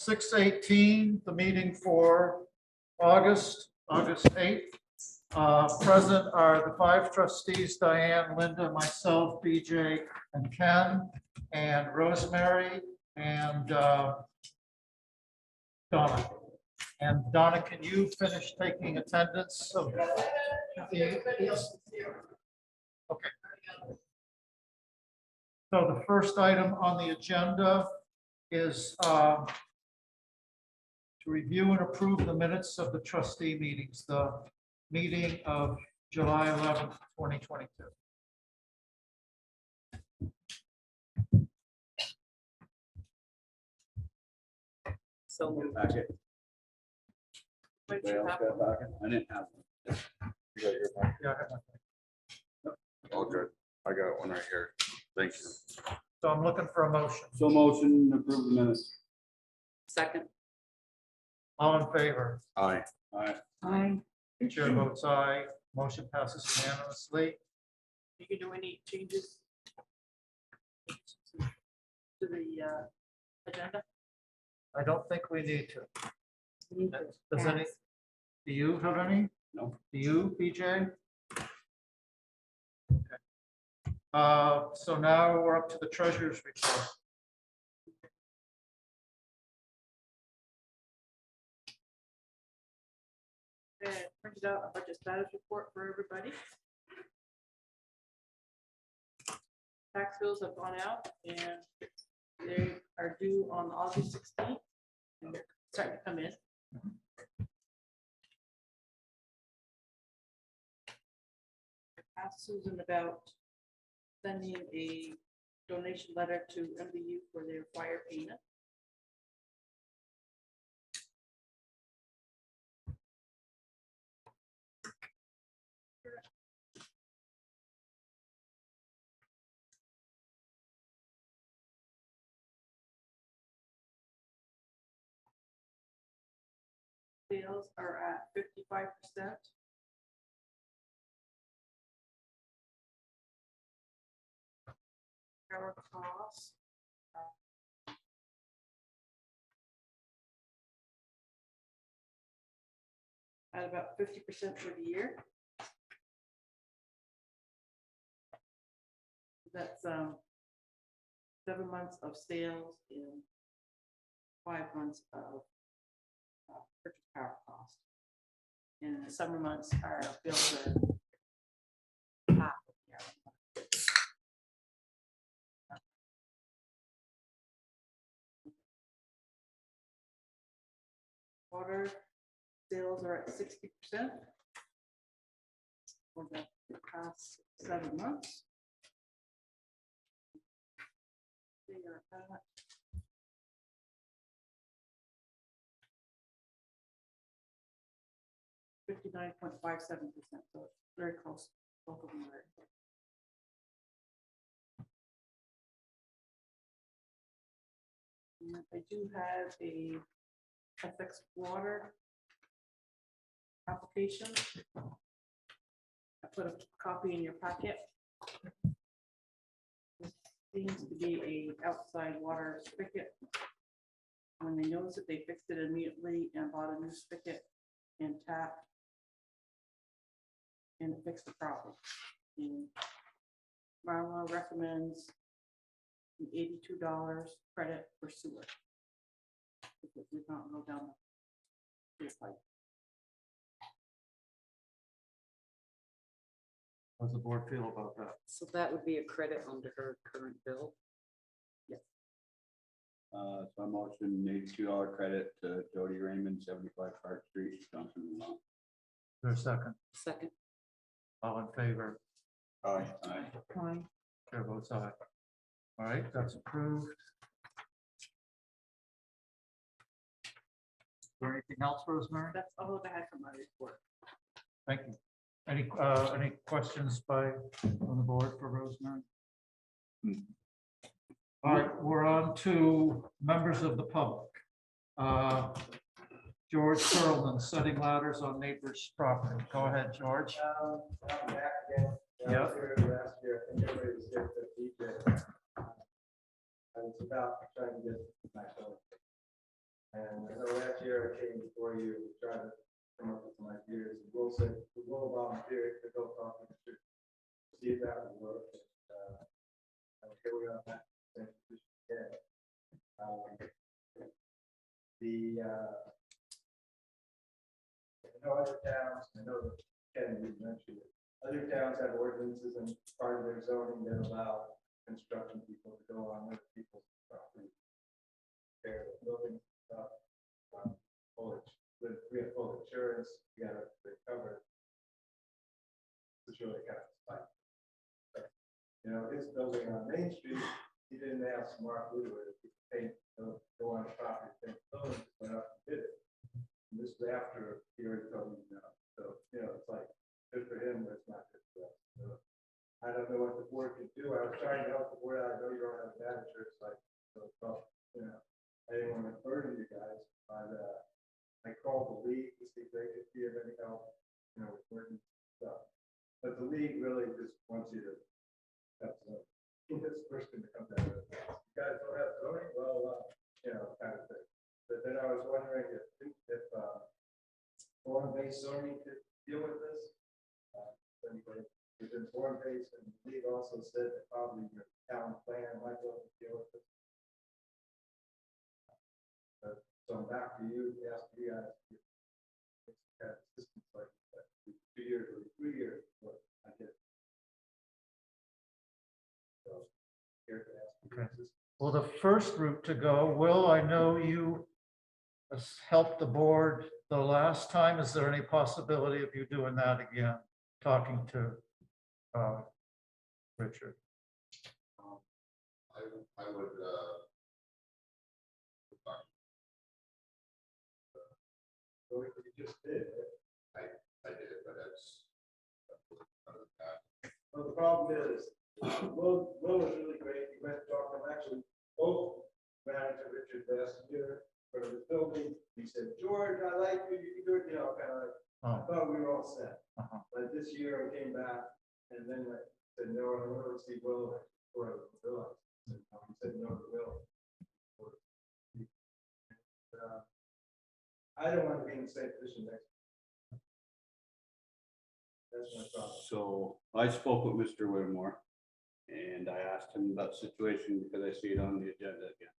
6/18, the meeting for August 8th. Present are the 5 trustees, Diane, Linda, myself, BJ, and Ken, and Rosemary, and Donna. And Donna, can you finish taking attendance of the? Okay. So the first item on the agenda is to review and approve the minutes of the trustee meetings, the meeting of July 11th, 2022. So moved. Packet. What Anybody you else have? got a packet? I didn't have one. You got your packet? Yeah, I have my thing. All good. I got one right here. Thank you. So I'm looking for a motion. So motion to approve the minutes. Second. All in favor? Aye. Aye. Aye. Chair votes aye. Motion passes unanimously. You can do any changes to the agenda? I don't think we need to. We Does any, do you have any? No. Do you, BJ? Okay. So now we're up to the treasurer's report. And printed out a budget status report for everybody. Tax bills have gone out and they are due on August 16th. And they're starting to come in. I asked Susan about sending a donation letter to MBU for their fire payment. Sales are at 55%. Our costs. At about 50% for the year. That's 7 months of sales and 5 months of purchase power cost. And the summer months are bills are half of the year. Water sales are at 60% for the past 7 months. They are at 59.57%, so it's very close. Both of them are. And I do have a FX water application. I put a copy in your packet. This seems to be a outside water spigot. When they noticed it, they fixed it immediately and bought a new spigot and tap. And fix the problem. And Marla recommends an $82 credit for sewer. Because we can't go down the pipe. How does the board feel about that? So that would be a credit under her current bill. So I motion $82 credit to Jody Raymond, 75 Park Street, Johnson, Vermont. There's a second. Second. All in favor? Aye. Aye. Chair votes aye. All right, that's approved. Is there anything else, Rosemary? That's all that I had from my report. Thank you. Any questions on the board for Rosemary? All right, we're on to members of the public. George Perlman, setting ladders on neighbor's property. Go ahead, George. Yeah. I was about trying to get my phone. I last year I came before you, trying to come up with some ideas. Will said, Will volunteered to go talk to the church, see if that would work. And here we are. Yeah. I know other towns, I know that Ken, you mentioned it. Other towns have ordinances and part of their zoning that allow construction people to go on other people's property. Repair the buildings, stuff, we have full insurance, we got to recover. It's really kind of fun. You know, his building on Main Street, he didn't ask Mark Lehouiller to paint, go on the property, paint the building, just went up and did it. And this was after he already told me no. So, you know, it's like, good for him, but it's not good for us. So, I don't know what the board can do. I was trying to help the board out. I know you don't have a manager, it's like, so, you know, I didn't want to burden you guys, but I called the league to see if they could give any help, you know, with working stuff. But the league really just wants you to have some, this person to come down. You guys don't have zoning, well, you know, kind of thing. But then I was wondering if foreign-based zoning could deal with this. Anybody within foreign-based, and the league also said that probably your town plan might be able to deal with this. So I'm back to you, ask you guys. Assistance like that, 2 years or 3 years, but I get. So here to ask. Okay. Well, the first route to go, Will, I know you helped the board the last time. Is there any possibility of you doing that again? Talking to Richard. I would, So you just did. I did it, but that's. Well, the problem is, Will was really great. He went to talk to him, actually, both manager Richard last year for the building. He said, George, I like you, you can do it, you know, kind of like, I thought we were all set. But this year I came back and then I said, no, I want to see Will for Will. He said, no, to Will. I don't want to be in the same position next. That's my problem. So I spoke with Mr. Whittemore and I asked him about the situation because I see it on the agenda again.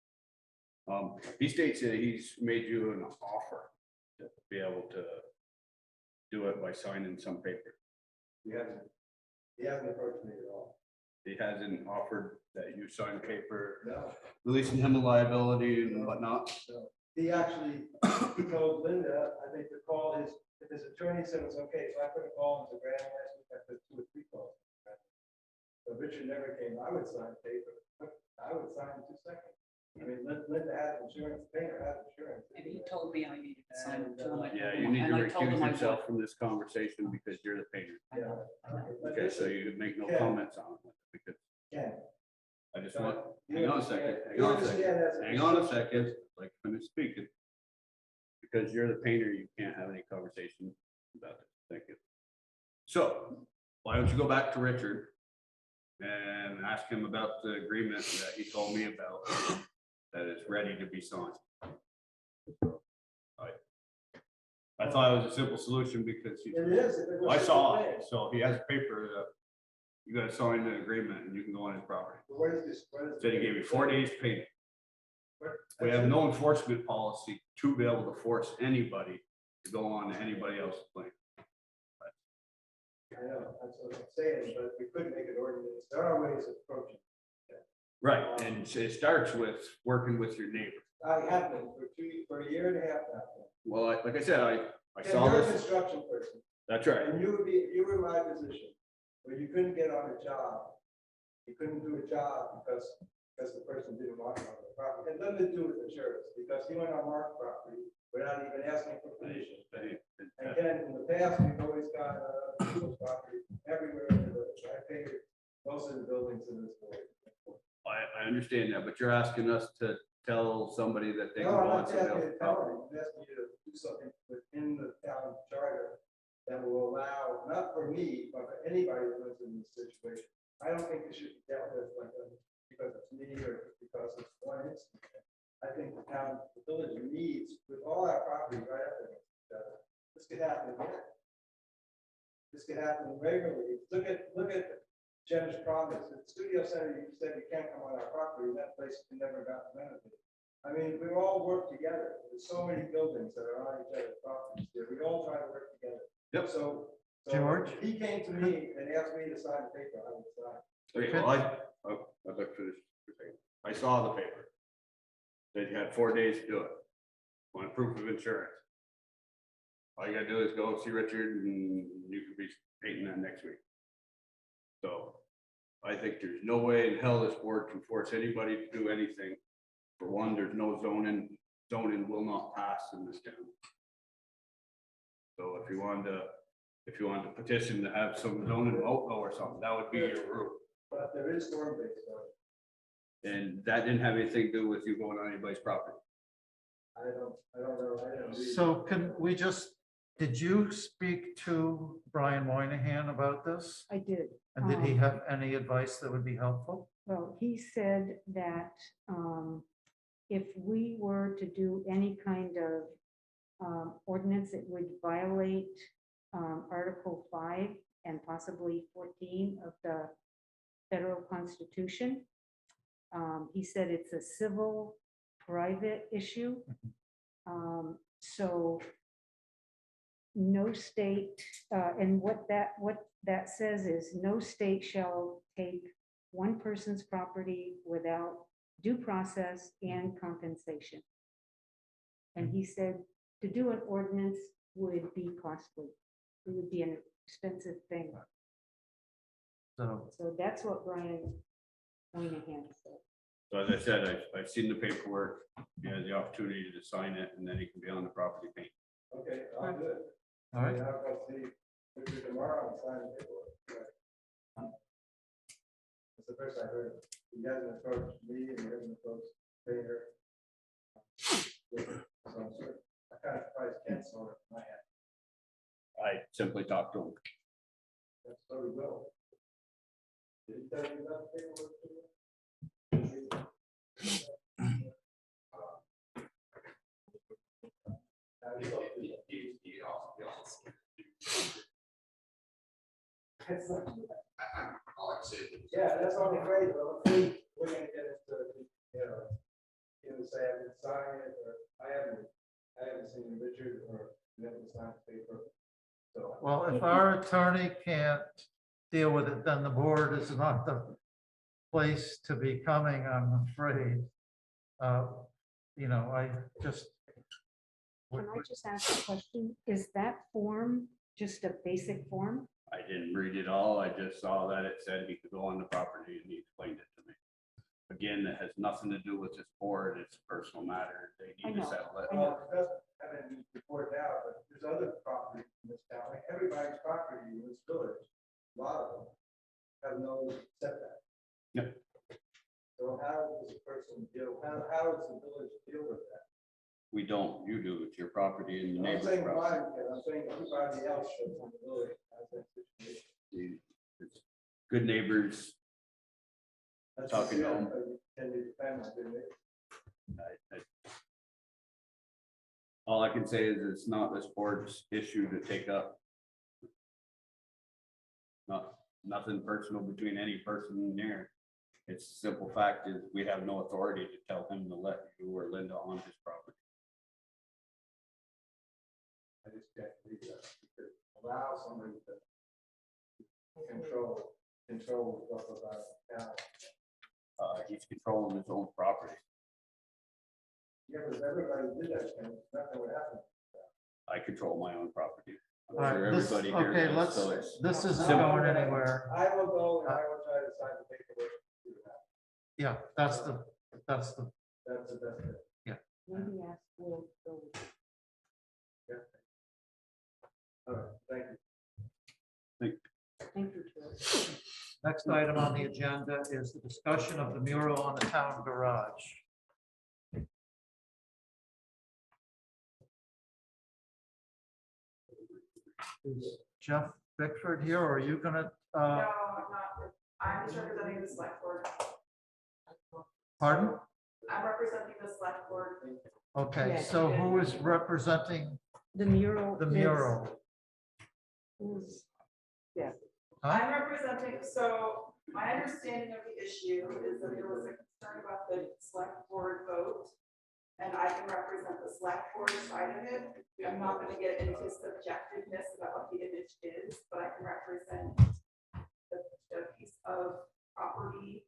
He states that he's made you an offer to be able to do it by signing some paper. He hasn't approached me at all. He hasn't offered that you sign paper, No. releasing him of liability and whatnot. No. He actually told Linda, I think, to call if his attorney said it's okay, so I put a call into Graham last week, I put 2 or 3 calls. So Richard never came, I would sign paper, I would sign in 2 seconds. I mean, Linda had insurance, Painter had insurance. And he told me I needed to sign it too. Yeah, you need to recuse yourself from this conversation because you're the painter. Yeah. Okay, so you make no comments on it because Yeah. I just want, hang on a second, hang on a second, like finish speaking. Because you're the painter, you can't have any conversation about it. Thank you. So why don't you go back to Richard and ask him about the agreement that he told me about that is ready to be signed. I thought it was a simple solution because he, It is. I saw it, so he has paper that you gotta sign the agreement and you can go on his property. What is this? What is Said he gave you 4 days painting. We have no enforcement policy to be able to force anybody to go on to anybody else's plane. I know, that's what I'm saying, but we could make an ordinance. There are ways of approaching. Right, and it starts with working with your neighbor. I have been for a year and a half now. Well, like I said, I And saw you're a this. construction person, That's right. and you were in my position, where you couldn't get on a job. You couldn't do a job because the person didn't want to on the property. It had nothing to do with insurance, because he went on Mark's property without even asking for permission. And again, in the past, we've always got people's property everywhere in the village. I painted most of the buildings in this village. I understand that, but you're asking us to tell somebody that they can No, go I'm on not somebody asking you else's to tell property. them, I'm asking you to do something within the town charter that will allow, not for me, but for anybody that lives in this situation. I don't think it should be dealt with like because it's me or because it's one instance. I think the town, the village needs, with all our properties right up against each other, this could happen again. This could happen regularly. Look at Jen's Promise, the studio center, you said you can't come on our property, that place never got renovated. I mean, we all work together. There's so many buildings that are on each other's properties here. We all try to work together. Yep. So George? if he came to me and asked me to sign the paper, I would sign. Okay, well, I'd like to finish. I saw the paper. That you had 4 days to do it. Want proof of insurance. All you gotta do is go see Richard and you could be painting that next week. So I think there's no way in hell this board can force anybody to do anything. For one, there's no zoning will not pass in this town. So if you wanted to petition to have some zoning outlaw or something, that would be your route. But there is storm-based on it. And that didn't have anything to do with you going on anybody's property. I don't know. I didn't read. So did you speak to Brian Moynihan about this? I did. And did he have any advice that would be helpful? Well, he said that if we were to do any kind of ordinance, it would violate Article 5 and possibly 14 of the federal constitution. He said it's a civil private issue. So no state, and what that says is no state shall take one person's property without due process and compensation. And he said to do an ordinance would be costly. It would be an expensive thing. So, So that's what Brian Moynihan said. So as I said, I've seen the paperwork, he has the opportunity to sign it, and then he can be on the property paint. Okay, I'll do it. all right. I'll go see Richard tomorrow and sign the paperwork. It's the first I heard. He hasn't approached me and he hasn't approached Peter. So I'm sure, I kind of surprised Ken saw it in my head. I simply talked to him. That's so we will. Did he tell you about the paperwork? All I said is. Yeah, that's all great, but we're gonna get into, either say I didn't sign it, or I haven't seen Richard or never signed the paper. So. Well, if our attorney can't deal with it, then the board is not the place to be coming, I'm afraid. I just. Can I just ask a question? Is that form just a basic form? I didn't read it all, I just saw that it said he could go on the property and he explained it to me. Again, it has nothing to do with this board, it's a personal matter, they need to I know. settle it. Well, it doesn't have any report now, but there's other properties in this town, like everybody's property in this village, a lot of them have no setback. Yep. So how does a person deal, how does the village deal with that? We don't, you do, it's your property and the I'm neighbor's saying property. mine, I'm saying everybody else should in the village has that situation. It's good neighbors. That's Talking the- to 'em. Can you defend my good neighbor? All I can say is it's not this board's issue to take up. Nothing personal between any person there. It's a simple fact is we have no authority to tell him to let you or Linda on his property. I just can't believe that. You could allow somebody to control stuff about town. He's controlling his own property. Yeah, but if everybody did that, then nothing would happen. I control my own property. I'm All right, sure this- everybody here okay, does, let's, so it's- this isn't Simple. going anywhere. I will go and I will try to sign the paperwork. See what happens. Yeah, that's the, That's the best thing. Maybe ask Will. All right, thank you. Thank you, George. next item on the agenda is the discussion of the mural on the town garage. Is Jeff Bickford here, or are you gonna, No, I'm not. I'm just representing the select board. pardon? I'm representing the select board. Okay, Yes. so who is representing The mural. the is- mural? is- Huh? I'm representing, so my understanding of the issue is that there was a concern about the select board vote. And I can represent the select board side of it. I'm not gonna get into subjectiveness about what the image is, but I can represent the piece of property,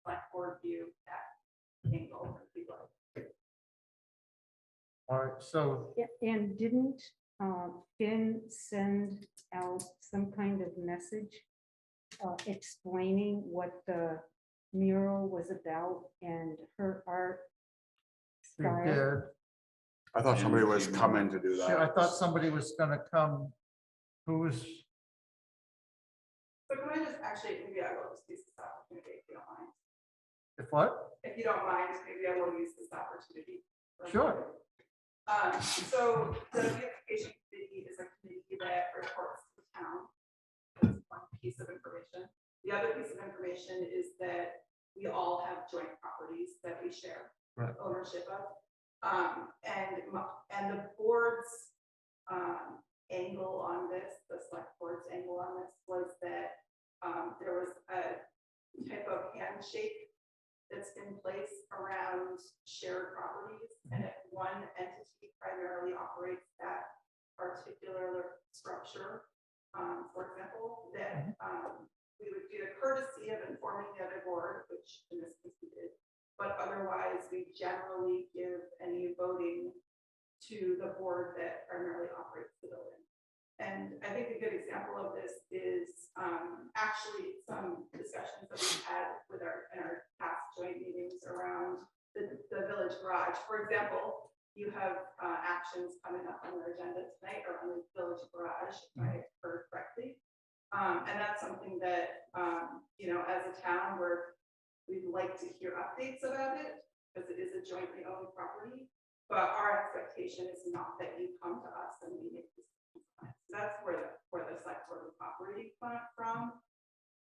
select board view, that angle. if you'd like. All right, so Yeah, and didn't Finn send out some kind of message explaining what the mural was about and her art we style? did. I thought somebody was coming to do Sure, I that. thought somebody was gonna come. Who was, So can I just actually, maybe I will just use this opportunity if you don't mind. if what? If you don't mind, maybe I will use this opportunity. Sure. So the beautification committee is a committee that reports to the town. That's one piece of information. The other piece of information is that we all have joint properties that we share Right. ownership of. And the board's angle on this, the select board's angle on this was that there was a type of handshake that's in place around shared properties, and if one entity primarily operates that particular structure, for example, that we would do the courtesy of informing the other board, which in this case we did, but otherwise we generally give any voting to the board that primarily operates the building. And I think a good example of this is actually some discussions that we've had with in our past joint meetings around the village garage. For example, you have actions coming up on the agenda tonight or on the village garage, if I heard correctly. And that's something that, as a town, we'd like to hear updates about it because it is a jointly owned property. But our expectation is not that you come to us and we make decisions. That's where the select board was operating from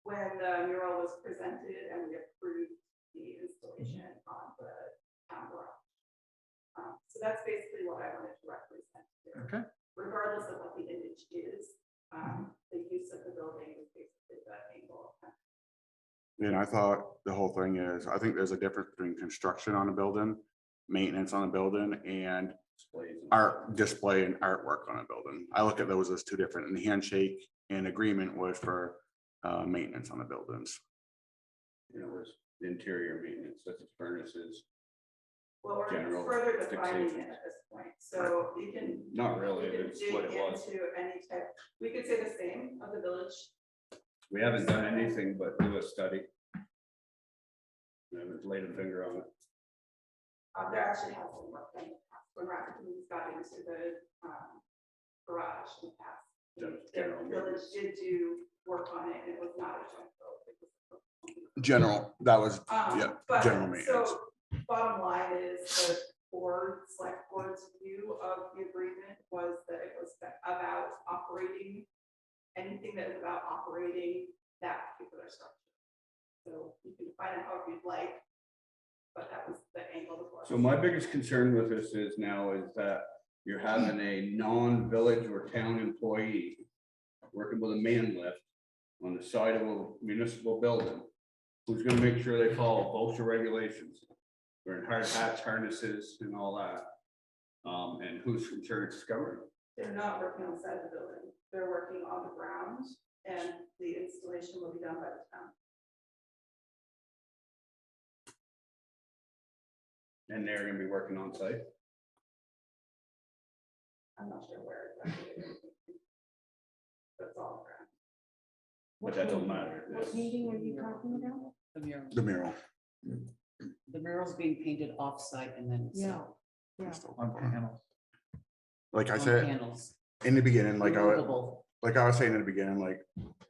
when the mural was presented and we approved the installation on the town garage. So that's basically what I wanted to represent here. Okay. Regardless of what the image is, the use of the building is basically the angle. And I thought the whole thing is, I think there's a difference between construction on a building, maintenance on a building, and art display and artwork on a building. I look at those as two different, and the handshake and agreement was for maintenance on the buildings. It was interior maintenance, such as furnaces. Well, we're General further defining it fixations. at this point, so you can. Not really, you can it's what it dig was. into any type, we could say the same of the village. We haven't done anything but do a study. We haven't laid a finger on it. There actually has been work done in the past, when Raccoons got into the garage in the past. Just The general village maintenance. did do work on it, and it was not a joint vote. It was- General, that was, yeah, But, general maintenance. so bottom line is the select board's view of the agreement was that it was about operating, anything that is about operating that particular structure. So you can find out however you'd like, but that was the angle of the. So my biggest concern with this is now is that you're having a non-village or town employee working with a man lift on the side of a municipal building, who's gonna make sure they follow OSHA regulations. Wearing hard hats, harnesses and all that. And whose insurance is covered? They're not working on the side of the building, they're working on the ground, and the installation will be done by the town. And they're gonna be working on site. I'm not sure where exactly. That's all ground. But that don't matter. What meeting are you talking about? The mural. The mural. The mural's being painted off-site and then it's Yeah. Yeah. On panels. Like I on said, panels. in the beginning, Removable. like I was saying in the beginning, like,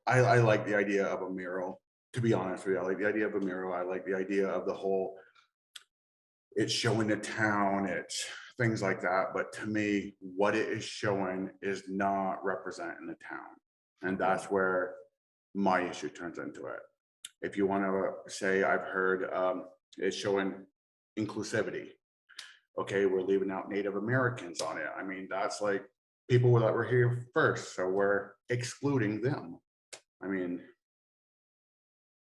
I like the idea of a mural, to be honest with you. I like the idea of a mural. I like the idea of the whole, it's showing the town, it's things like that. But to me, what it is showing is not representing the town. And that's where my issue turns into it. If you want to say, I've heard it's showing inclusivity. Okay, we're leaving out Native Americans on it. I mean, that's like people that were here first, so we're excluding them. I mean,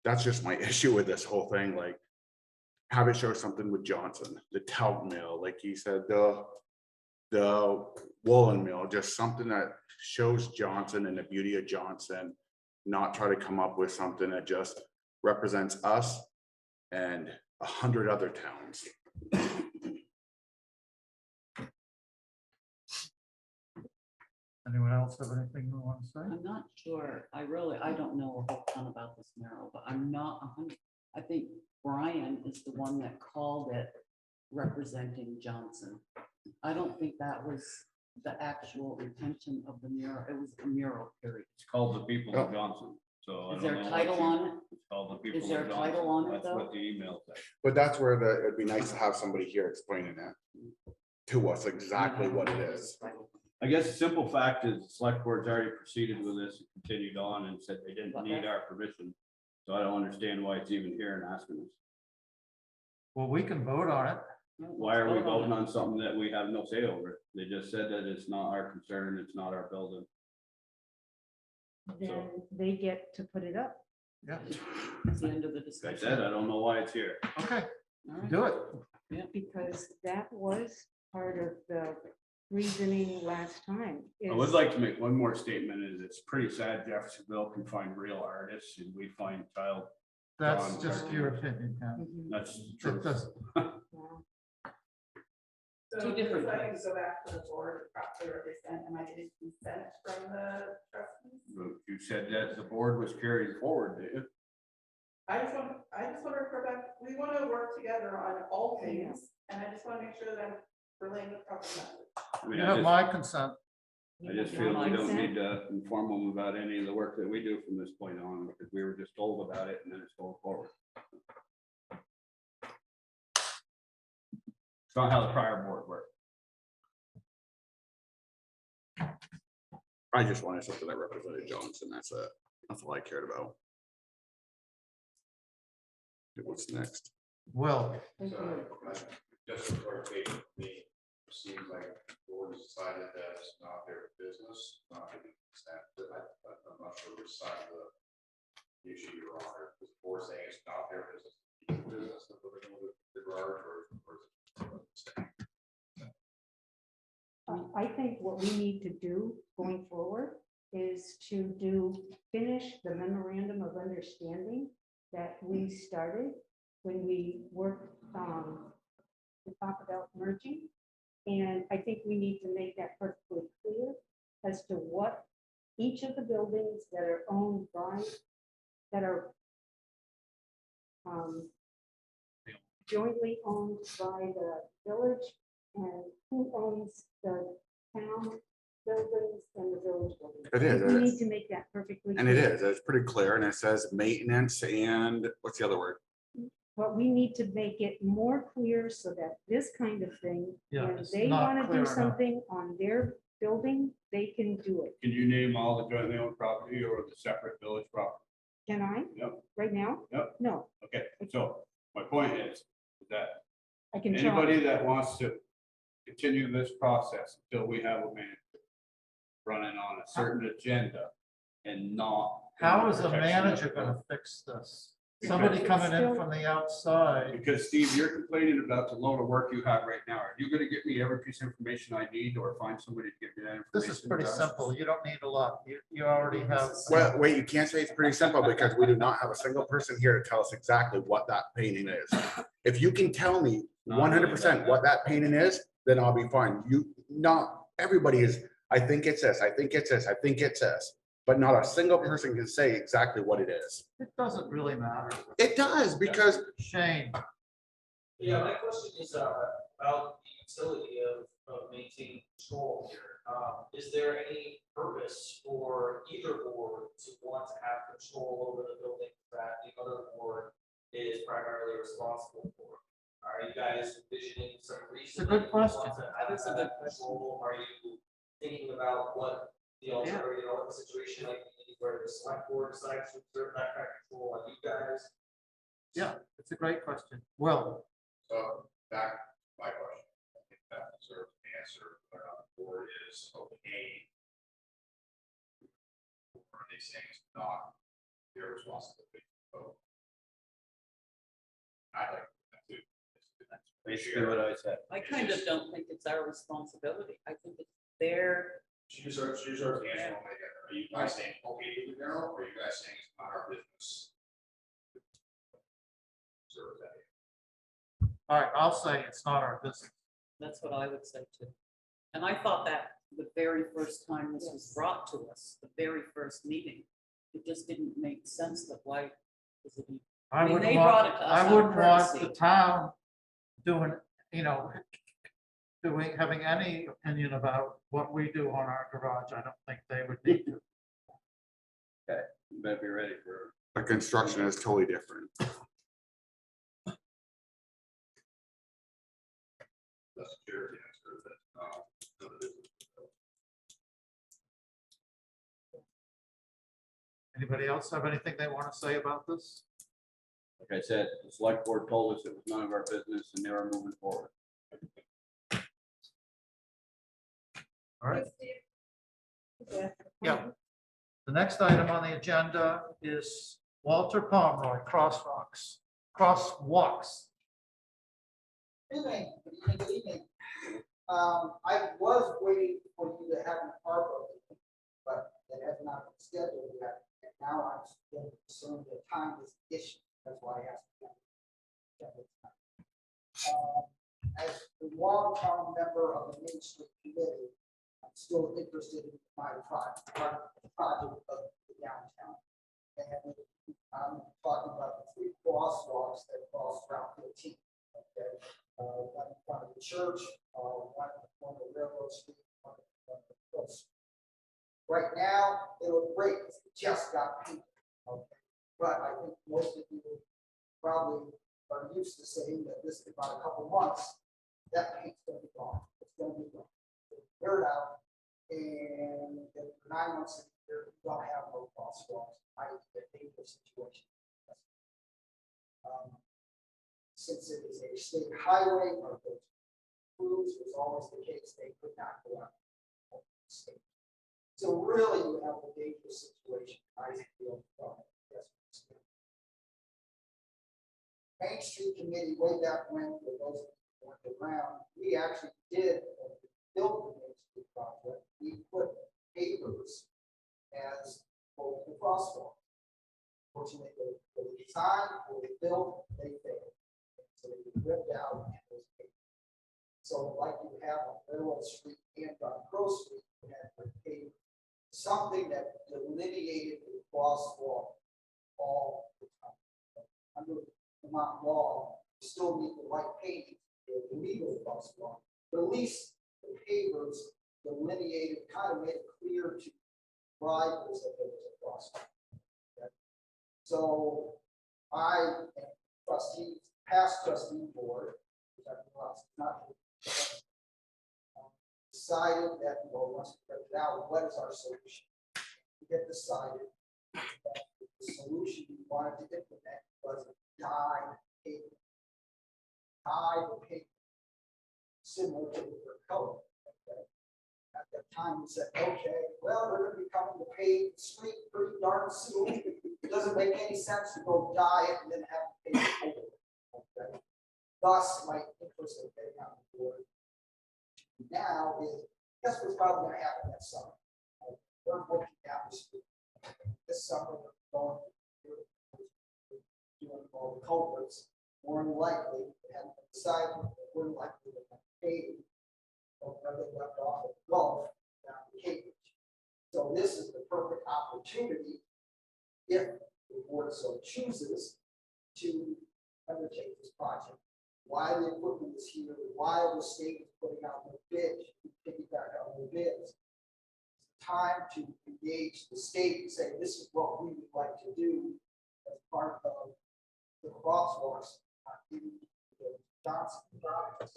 that's just my issue with this whole thing, like have it show something with Johnson, the talc mill, like he said, the woolen mill, just something that shows Johnson and the beauty of Johnson, not try to come up with something that just represents us and 100 other towns. Anyone else have anything you want to say? I'm not sure. I don't know a whole ton about this mural, but I'm not 100. I think Brian is the one that called it representing Johnson. I don't think that was the actual intention of the mural. It was a mural, period. It's called The People of Johnson. So I Is don't there a know title what on it? It's called The People Is there of a title Johnson. on it, That's though? what the email said. But that's where it'd be nice to have somebody here explaining that to us exactly what it is. I guess the simple fact is the select board's already proceeded with this and continued on and said they didn't need our permission. So I don't understand why it's even here and asking us. Well, we can vote on it. Why are we voting on something that we have no say over? They just said that it's not our concern, it's not our building. Then they get to put it up. Yeah, It's the end of the Like I discussion. said, I don't know why it's here. okay, All right. do it. Because that was part of the reasoning last time. I would is- like to make one more statement, is it's pretty sad Jeffersonville can find real artists and we find child. That's John, just sorry. your opinion, Ken. Mhm. That's It true. doesn't. Yeah. Two different So I can things. go back to the board, after they sent, am I getting consent from the trustees? You said that the board was carried forward, did you? I just want to refer back, we want to work together on all things, and I just want to make sure that I'm relaying the proper message. I mean, You I have just- my consent. I just You feel want we my don't consent? need to inform them about any of the work that we do from this point on, because we were just told about it and then it's going forward. It's not how the prior board worked. I just wanted something that represented Johnson. That's it. That's all I cared about. Okay, what's next? Well, Thank you. So, just for clarification, it seems like the board has decided that it's not their business, not getting consent, but I'm not sure which side of the issue you're on, or is the board saying it's not their business, business of the garage, or I think what we need to do going forward is to finish the memorandum of understanding that we started when we worked to talk about merging. And I think we need to make that perfectly clear as to what each of the buildings that are owned by, that are jointly owned by the village, and who owns the town buildings and the village buildings. It is, We need to make that perfectly. And it clear. is, it's pretty clear, and it says maintenance and what's the other word? But we need to make it more clear so that this kind of thing, Yeah, when it's they not want to clear do enough. something on their building, they can do it. Can you name all the jointly owned property or the separate village property? Can I, Yep, right now? Yep. No, okay, so my point is that I can try. anybody that wants to continue this process until we have a manager running on a certain agenda and not. how is a protection of manager the gonna building. fix this? Somebody Because coming in it's from the outside. Because Steve, you're complaining about the load of work you have right now. Are you gonna get me every piece of information I need or find somebody to give me that information? This is pretty simple. You don't need a lot. You already have. Well, wait, you can't say it's pretty simple because we do not have a single person here to tell us exactly what that painting is. If you can tell me 100% what that painting is, then I'll be fine. Not everybody is, I think it's this, I think it's this, I think it's this. But not a single person can say exactly what it is. It doesn't really matter. It does, because Shane, Yeah, my question is about the utility of maintaining control here. Is there any purpose for either board to want to have control over the building that the other board is primarily responsible for? Are you guys envisioning some reason? It's a good that you want question. to have That's a that good question. control? Are you thinking about what the alternative, you know, the situation like where the select board decides to exert that kind of control on you guys? yeah, it's a great question. Well, back to my question, I think that deserves an answer, whether or not the board is okay. Or are they saying it's not their responsibility? So I like that too. Basically what I said. I kind of don't think it's our responsibility. I think it's their, She deserves the answer. Are you guys saying okay with the barrel, or are you guys saying it's not our business? Deserve that. All right, I'll say it's not our business. that's what I would say too. And I thought that the very first time this was brought to us, the very first meeting, it just didn't make sense that why is it? I mean, wouldn't they brought want, it to us I out of wouldn't want courtesy. the town doing, having any opinion about what we do on our garage. I don't think they would need to. Okay, you better be ready for. The construction is totally different. That's a fair answer. That's not the business. Anybody else have anything they want to say about this? Like I said, the select board told us it was none of our business and they were moving forward. All right. Yeah. The next item on the agenda is Walter Pomeroy, crosswalks. Evening, good evening, good evening. I was waiting for you to have an ARPA, meeting, but that has not been scheduled yet. And now I'm getting concerned that time is an issue. That's why I asked. As a long-term member of the Main Street Committee, I'm still interested in my project of the downtown. And I'm talking about the 3 crosswalks that cross Route 15. Okay. One in front of the church, one in front of the railroad street, one in front of the post. Right now, they look great, it just got painted. Okay. But I think most of you probably are used to saying that this is about a couple months, that paint's gonna be gone. It's gonna be gone. Wear it out, and in 9 months of the year, you don't have no crosswalks. I think a dangerous situation. Since it is a state highway, or the crews was always the case, they could not go out. So really, you have a dangerous situation. I feel. Yes. Main Street Committee, way back when, for those who weren't around, we actually did build the Main Street project. We put pavers as both the crosswalk. Fortunately, the design, or the build, they failed. So they were ripped out and was paid. So like you have on Railroad Street and on Grove Street, you had to pay something that delineated the crosswalk all the time. Under Vermont law, you still need the right painting for the legal crosswalk, but at least the pavers delineated, kind of made it clear to drivers that there was a crosswalk. Okay. So I and trustees, past trustee board, which I realized is not decided that, well, once we figured out what is our solution, we get decided that the solution we wanted to implement was dye paper. Dye the paper similar to the color. Okay. At that time, we said, okay, well, we're going to be coming to pave the street pretty darn soon. It doesn't make any sense to go dye it and then have to pay the paper. Okay. Thus, my interest in getting on the board now is, guess what's probably going to happen that summer? We're working down the street. This summer, we're going to doing all the culverts. More than likely, they haven't decided, but more than likely they're going to pay where they left off at Gulf down to Cambridge. So this is the perfect opportunity, if the board so chooses, to undertake this project. Why the equipment is here, why the state is putting out the bids, piggyback on the bids. It's time to engage the state and say, this is what we would like to do as part of the crosswalks in the Johnson project.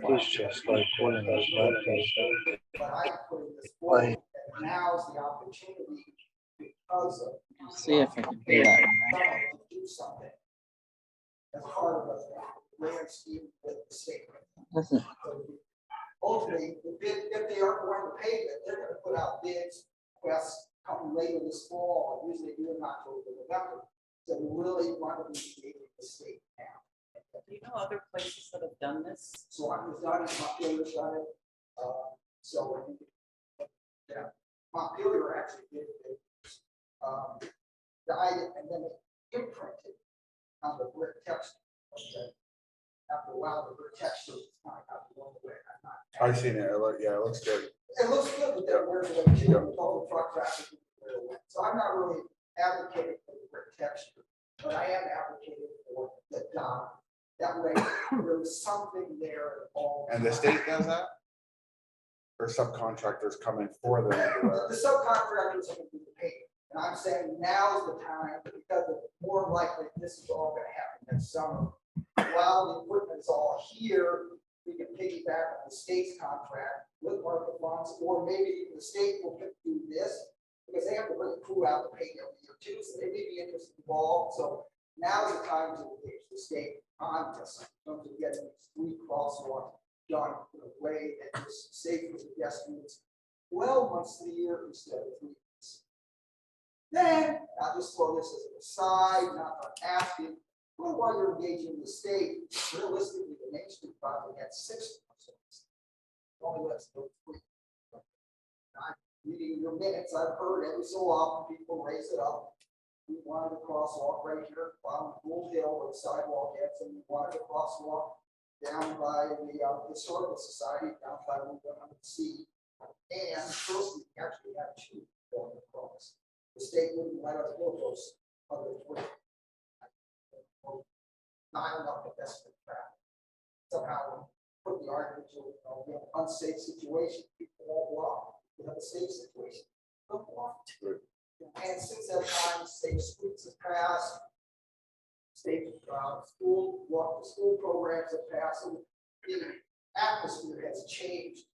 He's just like one of those monkeys. But I put this forward, and now's the opportunity because of See if I can do that. Do something as part of a land scheme with the state. Doesn't, Ultimately, if they aren't going to pay it, they're gonna put out bids, requests, come later this fall, and usually do in October, November. So we really want to be engaging the state now. do you know other places that have done this? So I was done, Montpelier done it. So, yeah, Montpelier actually did it. Dyed it and then imprinted on the brick texture. Okay. After a while, the brick texture is kind of got blown away. I've seen it. Yeah, it looks good. It looks good, but then where's the way with all the truck traffic? So I'm not really advocating for the brick texture, but I am advocating for the dye. That way, there's something there. And the state does that? Or subcontractors come in for them? The subcontractors are going to do the paint. And I'm saying now's the time, because more likely this is all going to happen next summer. While the equipment is all here, we can piggyback on the state's contract with market funds, or maybe even the state will do this, because they have to bring a crew out to paint every year too, so they may be interested involved. So now's the time to engage the state on this, in terms of getting these 3 crosswalks done in a way that is safe for the pedestrians 12 months of the year instead of 3 months. Then I'll just throw this as an aside, not asking. Well, while you're engaging the state, realistically, the Main Street project had 6 crosswalks. Only lets go 3. I'm reading your minutes, I've heard every so often people raise it up. We wanted a crosswalk right here on Bull Hill where the sidewalk ends, and we wanted a crosswalk down by the Historical Society, down by the sea. And first, we actually had 2 going across. The state wouldn't let us build those other 3. Not enough investment traffic. Somehow put the argument to an unsafe situation. People won't walk. We have a safe situation. Don't walk. And since that time, state streets have passed. State school programs have passed. So the atmosphere has changed.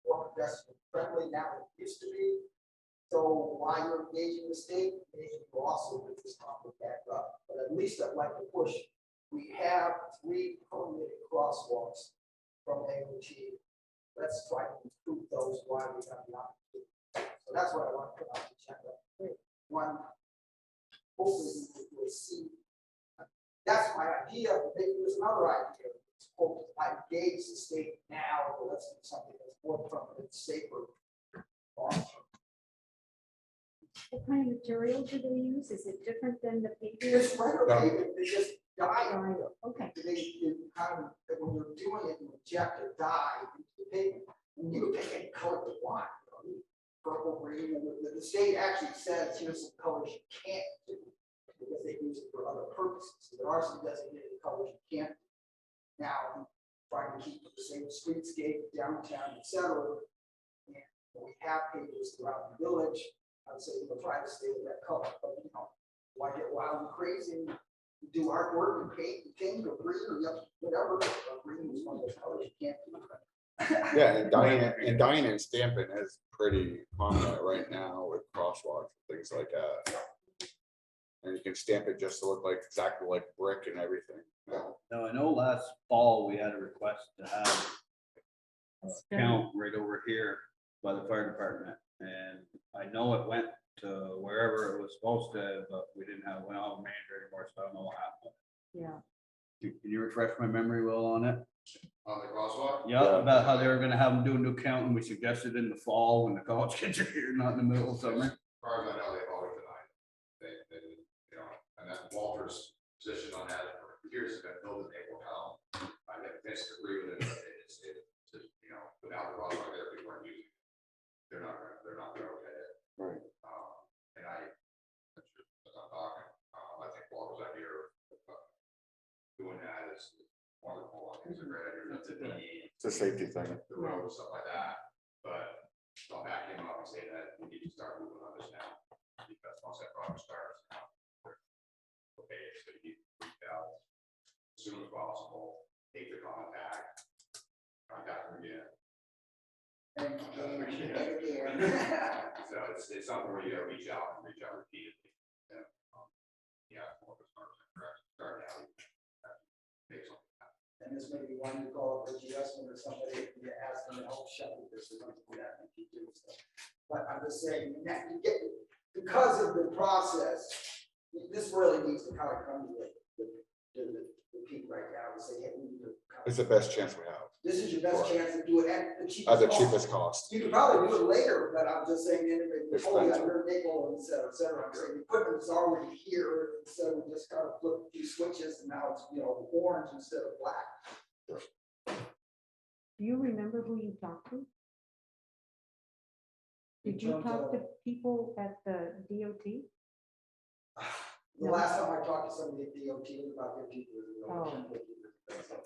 More pedestrian friendly now than it used to be. So while you're engaging the state, maybe you also with this topic back up. But at least I'd like to push. We have 3 permitted crosswalks from AOT. Let's try to improve those while we have the opportunity. So that's what I want to put on the agenda. One, hopefully we will see. That's my idea, but maybe there's another idea. Hope I engage the state now, but let's do something that's more permanent, safer. What kind of material do they use? Is it different than the paper? It's regular pavement, they just dye. Okay. They kind of, when you're doing it, you inject a dye into the pavement, and you pick any color you want. Purple, green, and the state actually says here's some colors you can't do because they use it for other purposes. So there are some designated colors you can't do. Now, trying to keep the same streetscape, downtown, etc. And we have pavers throughout the village. I would say try to stay with that color, but why get wild and crazy? Do artwork and paint and pink or green or whatever. Green is one of those colors you can't do. Yeah, and dyeing and stamping is pretty prominent right now with crosswalks and things like that. And you can stamp it just to look like exactly like brick and everything. Now, I know last fall we had a request to have a count right over here by the fire department. And I know it went to wherever it was supposed to, but we didn't have, went on manager anymore, so I don't know what happened. Yeah. Can you refresh my memory, Will, on it? On the crosswalk? Yeah, about how they were gonna have them do a new count, and we suggested in the fall when the college kids are here, not in the middle of summer. As far as I know, they've always denied. They, you know, and that's Walter's position on that for years, that building they will help. I disagree with it, but it's, you know, without the crosswalk there, people aren't using it. They're not gonna okay it. Right. And I'm talking, I think Walter's idea of doing that is wonderful. I think it's a great idea. It's a safety thing. The road and stuff like that, but I'll back him up and say that we need to start moving on this now, because once that project starts, okay, so you need to reach out as soon as possible, take the contact them again. So it's something where you gotta reach out repeatedly. Yeah, more of a start out. Make something happen. And this may be one you call a bridge adjustment or somebody, you ask them to help shepherd this or something like that, and keep doing stuff. But I'm just saying, that you get, because of the process, this really needs to kind of come to the peak right now and say, hey, we need to. It's the best chance we have, This is your best chance to do it at the cheapest. at the cost. cheapest cost. You could probably do it later, but I'm just saying, anyway, before you got Expensive. your nickel and et cetera, I'm saying the equipment is already here, so we just kind of flip a few switches and now it's, orange instead of black. Do you remember who you talked to? Did you In terms talk of- to people at the DOT? The last time I talked to somebody at DOT was about 15 years ago. Oh. 10, 15 years ago.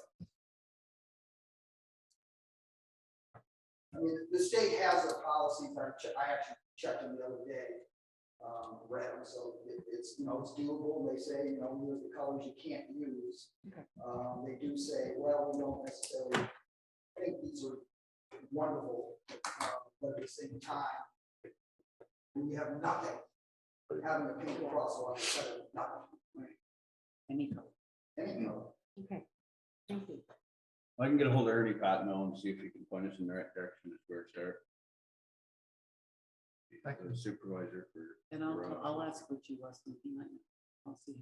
I mean, the state has their policies, I actually checked them the other day, read them, so it's, it's doable, they say, here's the colors you can't use. Okay. They do say, well, we don't necessarily think these are wonderful, but at the same time, when you have nothing, having a pink crosswalk instead of nothing. Any color. Any color. Okay, thank you. I can get a hold of Ernie Patno and see if he can point us in the right direction as where it's there. Thank you. The supervisor for. And I'll ask Richie Weston. He might know. I'll see.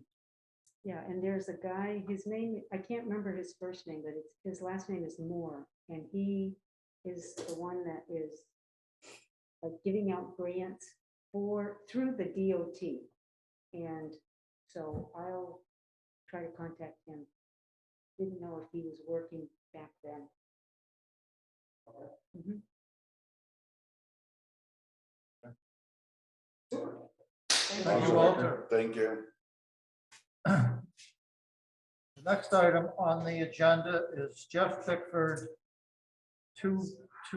Yeah, and there's a guy, his name, I can't remember his first name, but his last name is Moore, and he is the one that is giving out grants through the DOT. And so I'll try to contact him. Didn't know if he was working back then. Mhm. Thank you, Walter. Thank you. The next item on the agenda is Jeff Bickford. Two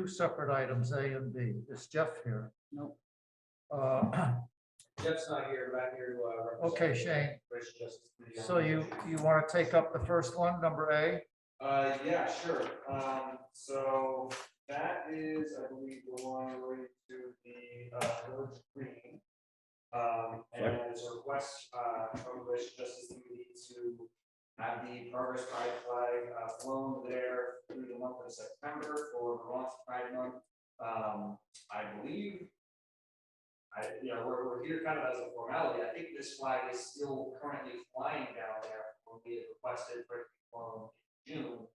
separate items, A and B. Is Jeff here? Nope. Jeff's not here, but I'm here to. represent Okay, Shane. British Justice Committee on So you want to take up the first one, number A? Yeah, sure. So that is, I believe, the one related to the village green. And it's a request from the British Justice Committee to have the Progress Pride flag flown there through the month of September for Vermont Pride Month. I believe we're here kind of as a formality. I think this flag is still currently flying down there when we had requested for it to be flown in June.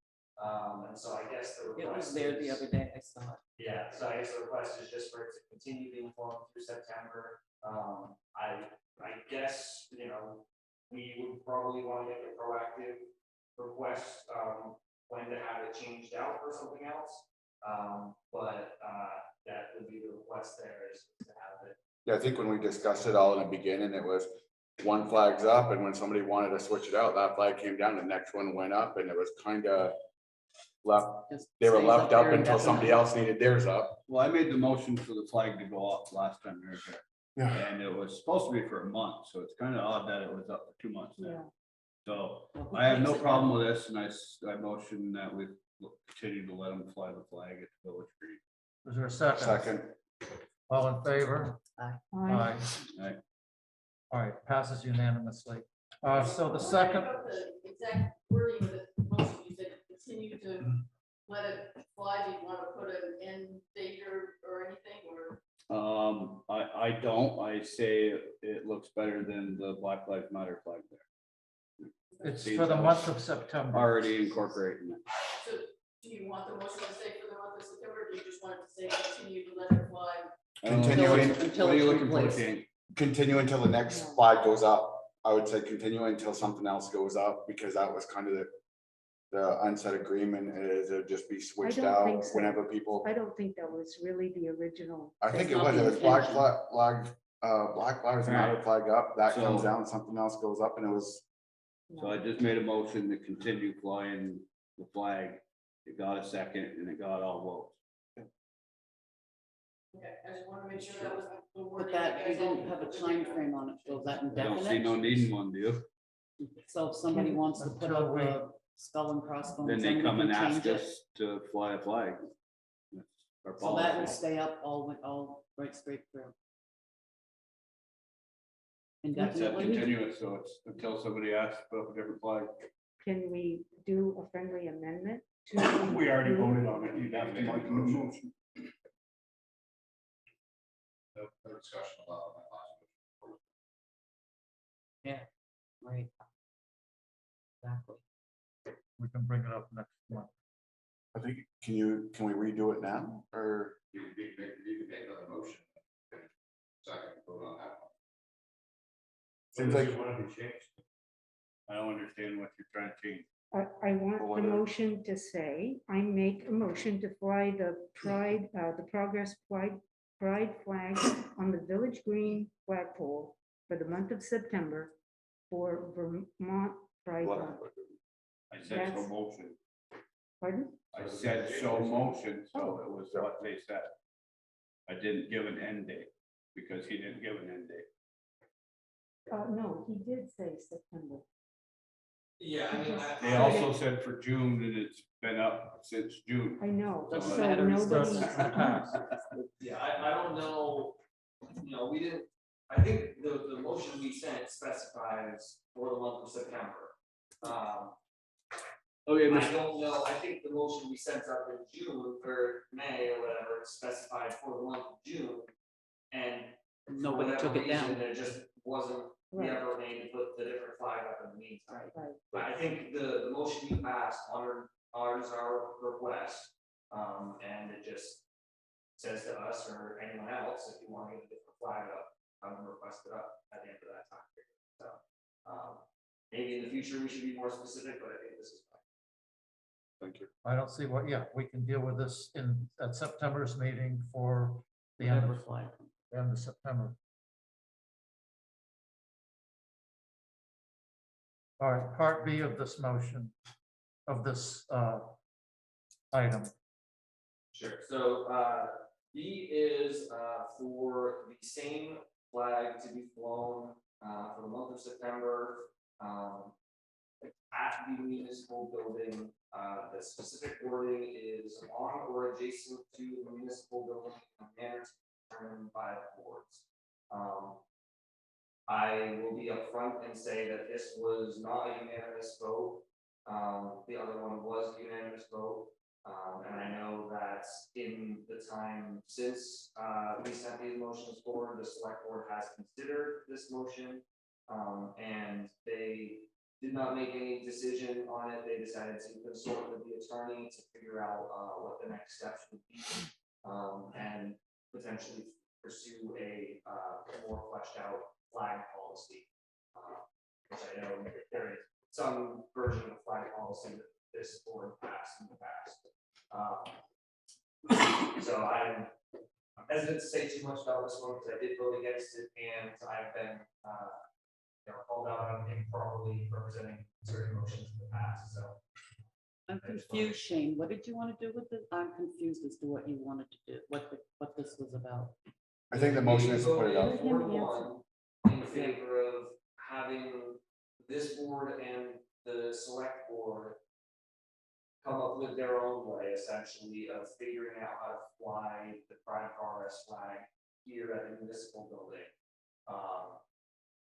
And so I guess the It request was there the is- other day. I saw it. Yeah, so I guess the request is just for it to continue being flown through September. I guess, we would probably want to make a proactive request, when to have it changed out for something else. But that would be the request there is to have it. Yeah, I think when we discussed it all in the beginning, it was one flag's up, and when somebody wanted to switch it out, that flag came down, the next one went up, and it was kind of left, Just they were stays left up there until somebody indefinitely. else needed theirs up. Well, I made the motion for the flag to go up last time we were here. Yeah. And it was supposed to be for a month, so it's kind of odd that it was up for 2 months Yeah. now. So Well, who I have no takes it problem down? with this, and I motion that we continue to let them fly the flag at the Village Green. Is there a second? Second, All in favor? Aye. Aye. Aye. All right, passes unanimously. So the What second, about the exact wording of the motion, you said continue to let it fly, do you want to put an end date or anything, or? I don't, I say it looks better than the Black Lives Matter flag there. it's for the month of September. Already incorporating it. So do you want the motion to say for the month of September, or do you just want it to say continue to let it fly? I don't know. Continuing- What are you looking for, replaced. Shane? continue until the next flag goes up. I would say continue until something else goes up, because that was kind of the unsaid agreement, is it just be switched don't out think so. whenever people. I don't think that was really the original. I think That's it not was, the it was Black intention. Black Lives Matter flag up, that comes So- down, something else goes up, and it was, So I just made a motion to continue flying the flag. It got a second and it got all votes. Okay, I just want to make sure that was the word. But that, you didn't have a time frame on it, so is that I don't see no indefinite? need in one, do you? So if somebody wants to put Until up we- a skull and crossbones. Then they somebody come and can ask change it. us to fly a flag. That's our So that will policy. stay up all right straight through. It's indefinitely. continuous, so it's until somebody asks to put up a different flag. Can we do a friendly amendment? to We already approve? voted on it. You'd have to make a motion. No discussion about that last. Right. Exactly. We can bring it up next month. I think, can we redo it now, or? You can make another motion. Second, vote on that one. Seems like, I don't understand what you're trying to change. I want Well, the whether- motion to say, I make a motion to fly the Progress Pride flag on the village green flagpole for the month of September for Vermont Pride Month. I said so That's- motion. Pardon? I said so motion, so it was what they said. I didn't give an end date because he didn't give an end date. No, he did say September. Yeah, I mean, They also said for June and it's been up since June. I know, Doesn't so matter, it's nobody, yeah, I don't know, you know, we didn't, I think the motion we sent specifies for the month of September. Okay, I don't know, I think the motion we sent up in June or May or whatever specified for the month of June. And for Nobody whatever took it down. reason, There just wasn't the Right. effort made to put the different flag up in the meantime. right, I think the motion you passed honors our request, and it just says to us or anyone else, if you want to get a different flag up, request it up at the end of that time period. So, maybe in the future we should be more specific, but I think this is fine. thank you. I don't see what, yeah, we can deal with this at September's meeting for the end Whatever of, flag. end of September. All right, part B of this motion, of this item. Sure, so, B is, for the same flag to be flown, for the month of September, at the municipal building. The specific wording is on or adjacent to the municipal building in a manner determined by the boards. I will be upfront and say that this was not a unanimous vote. The other one was a unanimous vote. And I know that in the time since we sent these motions forward, the select board has considered this motion. And they did not make any decision on it. They decided to consult with the attorney to figure out what the next steps would be. And potentially pursue a more fleshed out flag policy. Which I know there is some version of flag policy that this board passed in the past. So I'm hesitant to say too much about this one because I did vote against it and I've been called out on improperly representing certain motions in the past, so. I'm confused, Shane. What did you want to do with it? I'm confused as to what you wanted to do, what this was about. I think the motion is to put it voted up. 4-1 in favor of having this board and the select board come up with their own way, essentially, of figuring out how to fly the Pride Progress flag here at the municipal building.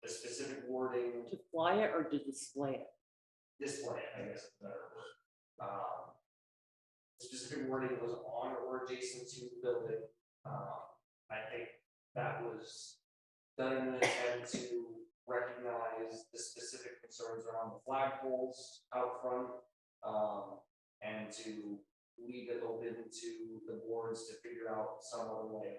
The specific wording, To fly it or to display it? display it, I guess is a better word. The specific wording was on or adjacent to the building. I think that was done in an attempt to recognize the specific concerns around the flagpoles out front. And to leave it open to the boards to figure out some other way.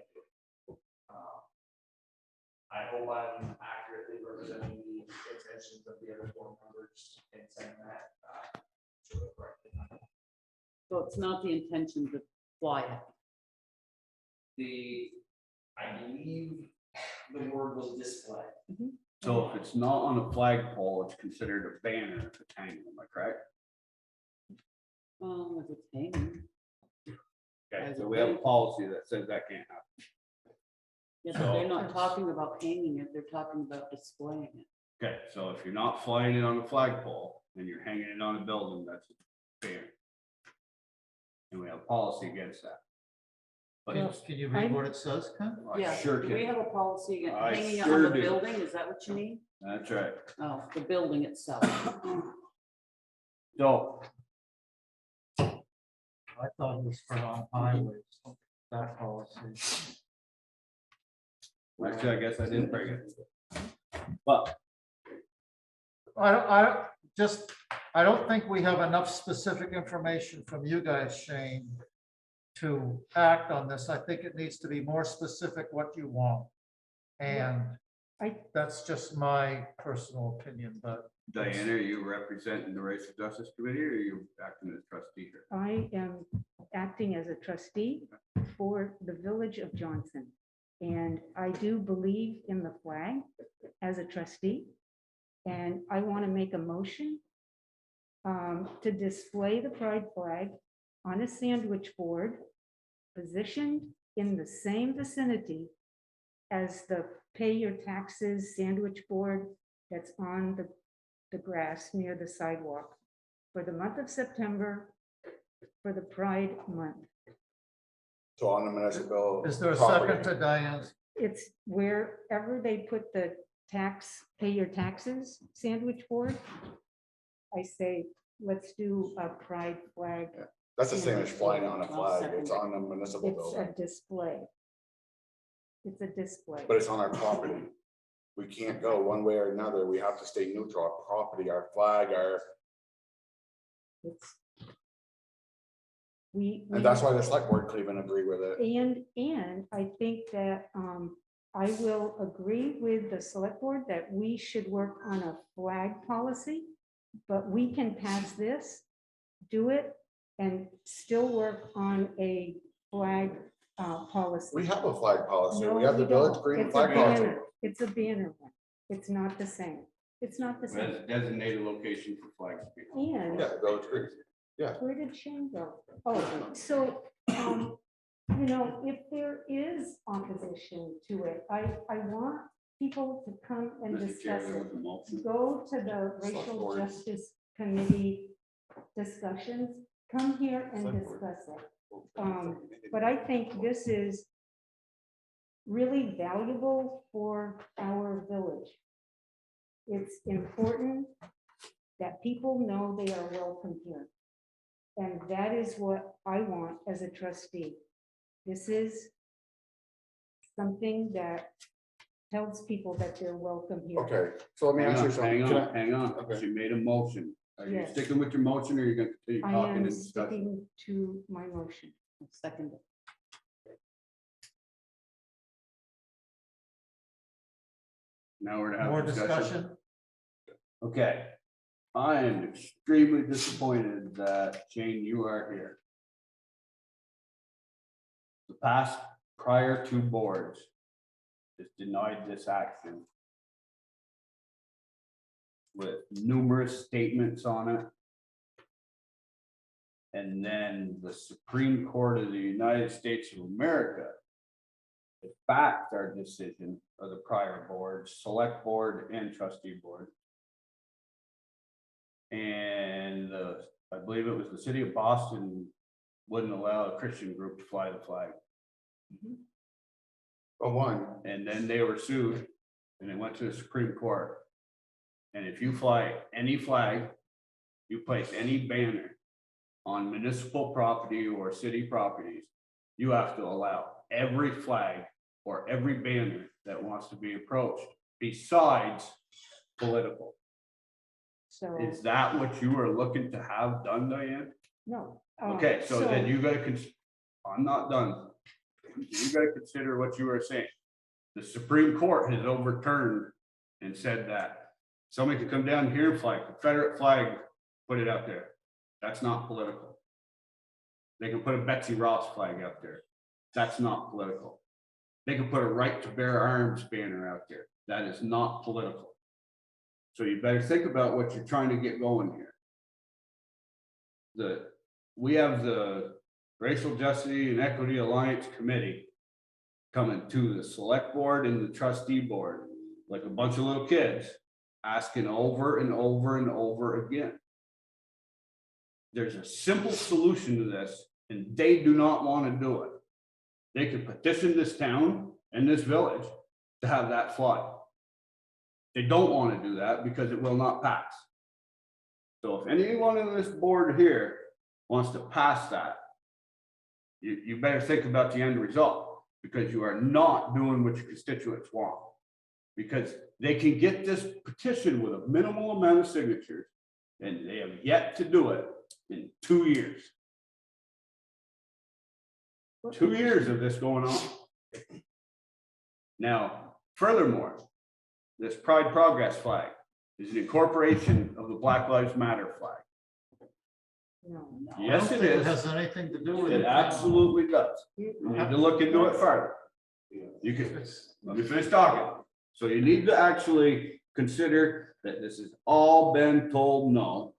I hope I'm accurately representing the intentions of the other board members in saying that. Correctly. So it's not the intention to fly it. I believe the word was display. So if it's not on a flagpole, it's considered a banner if it's hanging, am I correct? If it's hanging. Okay, so we have a policy that says that can't happen. Yeah, but they're not talking about hanging it, they're talking about displaying it. Okay, so if you're not flying it on a flagpole and you're hanging it on a building, that's a banner. And we have a policy against that. Can you read what it says, Ken? Yeah, Sure do we can. have a policy I hanging it sure on the do. building? Is that what you mean? That's right. Oh, the building itself. So, I thought it was for on highways, that policy. actually, I guess I didn't bring it. But I don't think we have enough specific information from you guys, Shane, to act on this. I think it needs to be more specific what you want. And that's just my personal opinion, but Diane, are you representing the Racial Justice Committee or are you acting as trustee here? I am acting as a trustee for the village of Johnson. And I do believe in the flag as a trustee. And I want to make a motion to display the pride flag on a sandwich board positioned in the same vicinity as the pay your taxes sandwich board that's on the grass near the sidewalk for the month of September for the Pride Month. So on the municipal. is there a property. second to Diane's? It's wherever they put the pay your taxes sandwich board. I say, let's do a pride flag. That's the same as flying on a I'll flag. second It's it. on the municipal It's a building, display. It's a display. but it's on our property. We can't go one way or another. We have to stay neutral. Our property, our flag, It's. We. and that's why the select board couldn't even agree with it. And I think that I will agree with the select board that we should work on a flag policy, but we can pass this, do it, and still work on a flag policy. We have a flag policy. No, We have the we village don't. green It's a flag policy. banner. It's a banner one. It's not the same. It's not the same. Designated location for flags. to be- And Yeah, village green. where did Shane go? Oh, so, if there is opposition to it, I want people to come and Mr. Chair, discuss there it. was a motion. Go to the Select racial board. justice committee discussions, come here and Select board. discuss it. But I think this is really valuable for our village. It's important that people know they are welcome here. And that is what I want as a trustee. This is something that tells people that they're welcome here. Okay, so let me Hang ask you on, something. hang Can on, I- hang on. Okay. She made a motion. Are you Yes. sticking with your motion or are you gonna continue I talking am and discussing? sticking to my motion. Second. Now we're to More have discussion. discussion? Okay. I am extremely disappointed that Shane, you are here. The past prior two boards has denied this action with numerous statements on it. And then the Supreme Court of the United States of America has backed our decision of the prior boards, select board and trustee board. And I believe it was the city of Boston wouldn't allow a Christian group to fly the flag. Oh, one, And then they were sued and it went to the Supreme Court. And if you fly any flag, you place any banner on municipal property or city properties, you have to allow every flag or every banner that wants to be approached besides political. So, Is that what you are looking to have done, Diane? no. Okay, so then you gotta, I'm not done. You gotta consider what you are saying. The Supreme Court has overturned and said that somebody could come down here and fly a Confederate flag, put it out there. That's not political. They can put a Betsy Ross flag out there. That's not political. They can put a right to bear arms banner out there. That is not political. So you better think about what you're trying to get going here. We have the Racial Justice and Equity Alliance Committee coming to the select board and the trustee board, like a bunch of little kids, asking over and over and over again. There's a simple solution to this, and they do not want to do it. they could petition this town and this village to have that fly. They don't want to do that because it will not pass. So if anyone in this board here wants to pass that, you better think about the end result, because you are not doing what your constituents want. Because they can get this petition with a minimal amount of signatures, and they have yet to do it in 2 years. 2 years of this going on. Now, furthermore, this Pride Progress flag is an incorporation of the Black Lives Matter flag. No. Yes, I it don't think is. has anything to do with It it. absolutely does. You need to look into it further. You can, let me finish talking. So you need to actually consider that this has all been told no.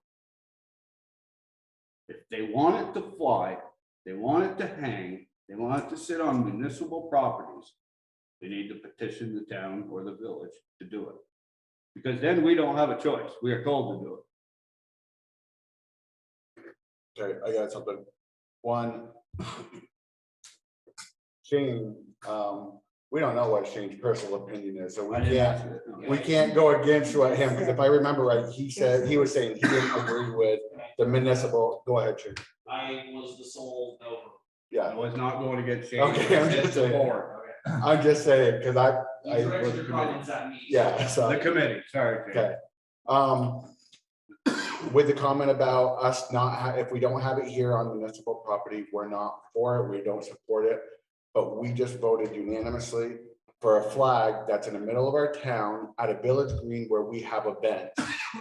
If they want it to fly, they want it to hang, they want it to sit on municipal properties, they need to petition the town or the village to do it. Because then we don't have a choice. We are told to do it. Okay, I got something. One. Shane, we don't know what Shane's personal opinion is, so I didn't ask you. we can't go against what him, because if I remember right, he said, he was saying he didn't agree with the municipal, go ahead, Shane. I was the sole no. I Yeah, was not going to get Shane. Okay, I'm just saying. I'm just saying, because You I, directed your comments at me. yeah, so. The committee, sorry. Shane. Okay. With the comment about us not, if we don't have it here on municipal property, we're not for it, we don't support it. But we just voted unanimously for a flag that's in the middle of our town at a village green where we have events.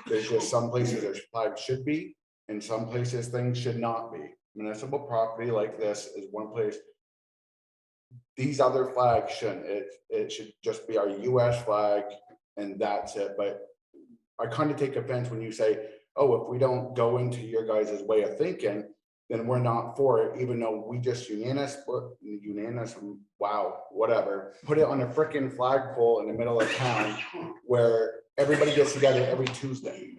There's just some places there's flags should be, and some places things should not be. Municipal property like this is one place. These other flags shouldn't, it should just be our US flag and that's it, but I kind of take offense when you say, oh, if we don't go into your guys' way of thinking, then we're not for it, even though we just unanimous, wow, whatever, put it on a freaking flagpole in the middle of town where everybody gets together every Tuesday.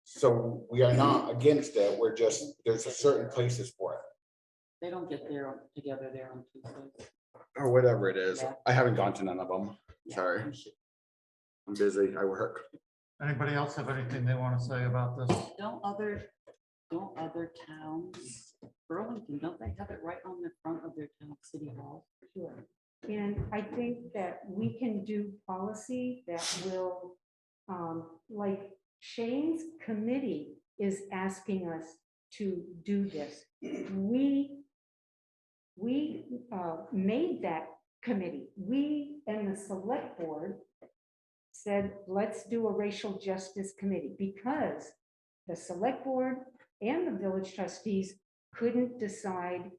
So we are not against it, we're just, there's a certain places for it. They don't get there together there on Tuesdays. Or whatever it is. Yeah. I haven't gone to none of them. Yeah, Sorry, we should. I'm busy, I work. Anybody else have anything they want to say about this? Don't other towns, Burlington, don't they have it right on the front of their town city hall? Sure. And I think that we can do policy that will, like Shane's committee is asking us to do this. We made that committee. We and the select board said, let's do a racial justice committee because the select board and the village trustees couldn't decide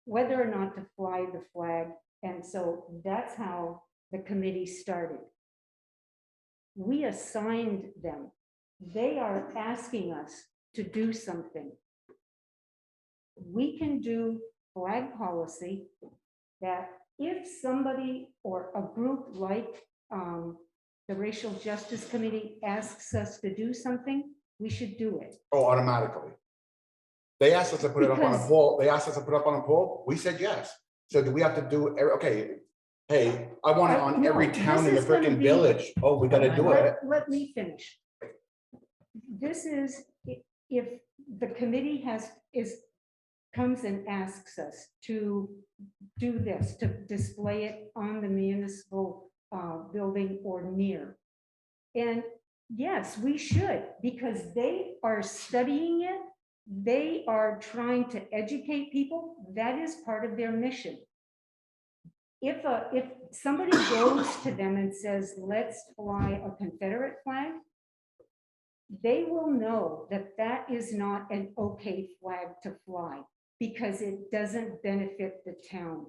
whether or not to fly the flag. And so that's how the committee started. We assigned them. They are asking us to do something. We can do flag policy that if somebody or a group like the Racial Justice Committee asks us to do something, we should do it. Oh, automatically. They asked us to put it up on a Because- poll. They asked us to put up on a poll. We said yes. So do we have to do, okay, hey, I want it on No, every town in the this is gonna freaking be- village. Oh, we gotta do it. Let me finish. This is, if the committee comes and asks us to do this, to display it on the municipal building or near. And yes, we should, because they are studying it. They are trying to educate people. That is part of their mission. If somebody goes to them and says, let's fly a Confederate flag, they will know that that is not an okay flag to fly because it doesn't benefit the town.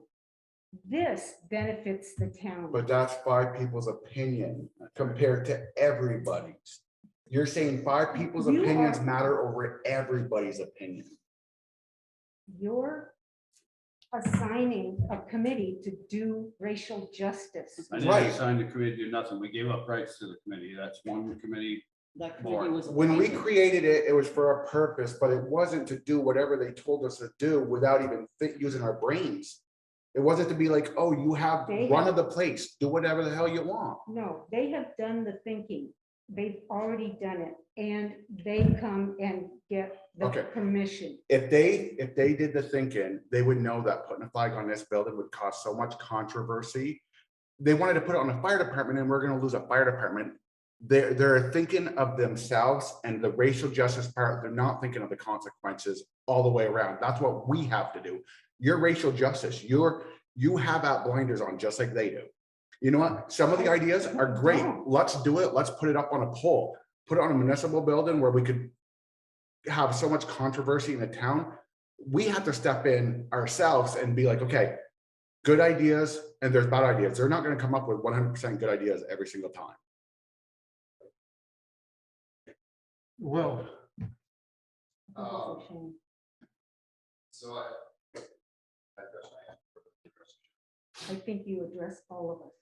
This benefits the town. But that's 5 people's opinion compared to everybody's. You're saying 5 people's You opinions are- matter over everybody's opinion. You're assigning a committee to do racial justice. I didn't Right. assign the committee to do nothing. We gave up rights to the committee. That's one committee. That committee was. When we appointed. created it, it was for a purpose, but it wasn't to do whatever they told us to do without even using our brains. It wasn't to be like, oh, you have They run have- of the place, do whatever the hell you want. No, they have done the thinking. They've already done it, and they come and get the Okay. permission. If they did the thinking, they would know that putting a flag on this building would cause so much controversy. They wanted to put it on the fire department and we're gonna lose a fire department. They're thinking of themselves and the racial justice part. They're not thinking of the consequences all the way around. That's what we have to do. Your racial justice, you have that blinders on just like they do. You know what? Some of the ideas are great. Let's do it. Let's put it up on a pole, put it on a municipal building where we could have so much controversy in the town. We have to step in ourselves and be like, okay, good ideas and there's bad ideas. They're not going to come up with 100% good ideas every single time. Will, So I I think you address all of us,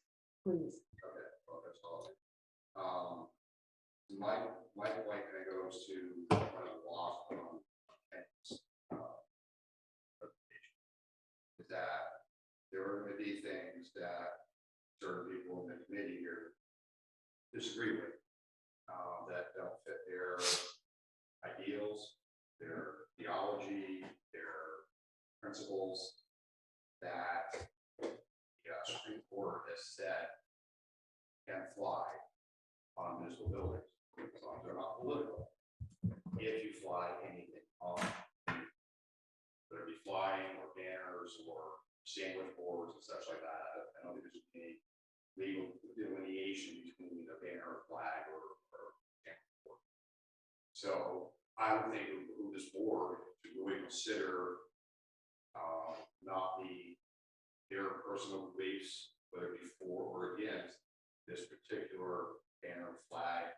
please. okay, well, that's all. My point kind of goes to kind of loss from is that there are going to be things that certain people in the committee here disagree with, that don't fit their ideals, their theology, their principles, that the Supreme Court has said can fly on municipal buildings, as long as they're not political. If you fly anything on, whether it be flying or banners or sandwich boards and such like that, I don't think there's any legal delineation between a banner or flag or sandwich board. So I would think who this board should really consider not their personal beliefs, whether it be for or against this particular banner, flag,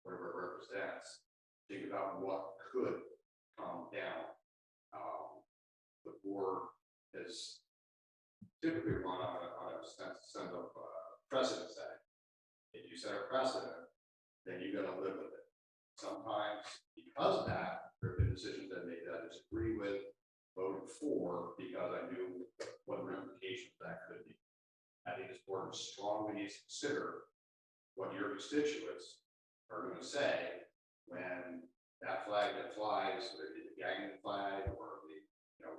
whatever it represents. Think about what could come down. The board has typically run on a sense of precedent setting. If you set a precedent, then you got to live with it. Sometimes because of that, there have been decisions that made that I disagree with, voted for, because I knew what ramifications that could be. I think this board strongly needs to consider what your constituents are going to say when that flag that flies, whether it be the gang flag or the,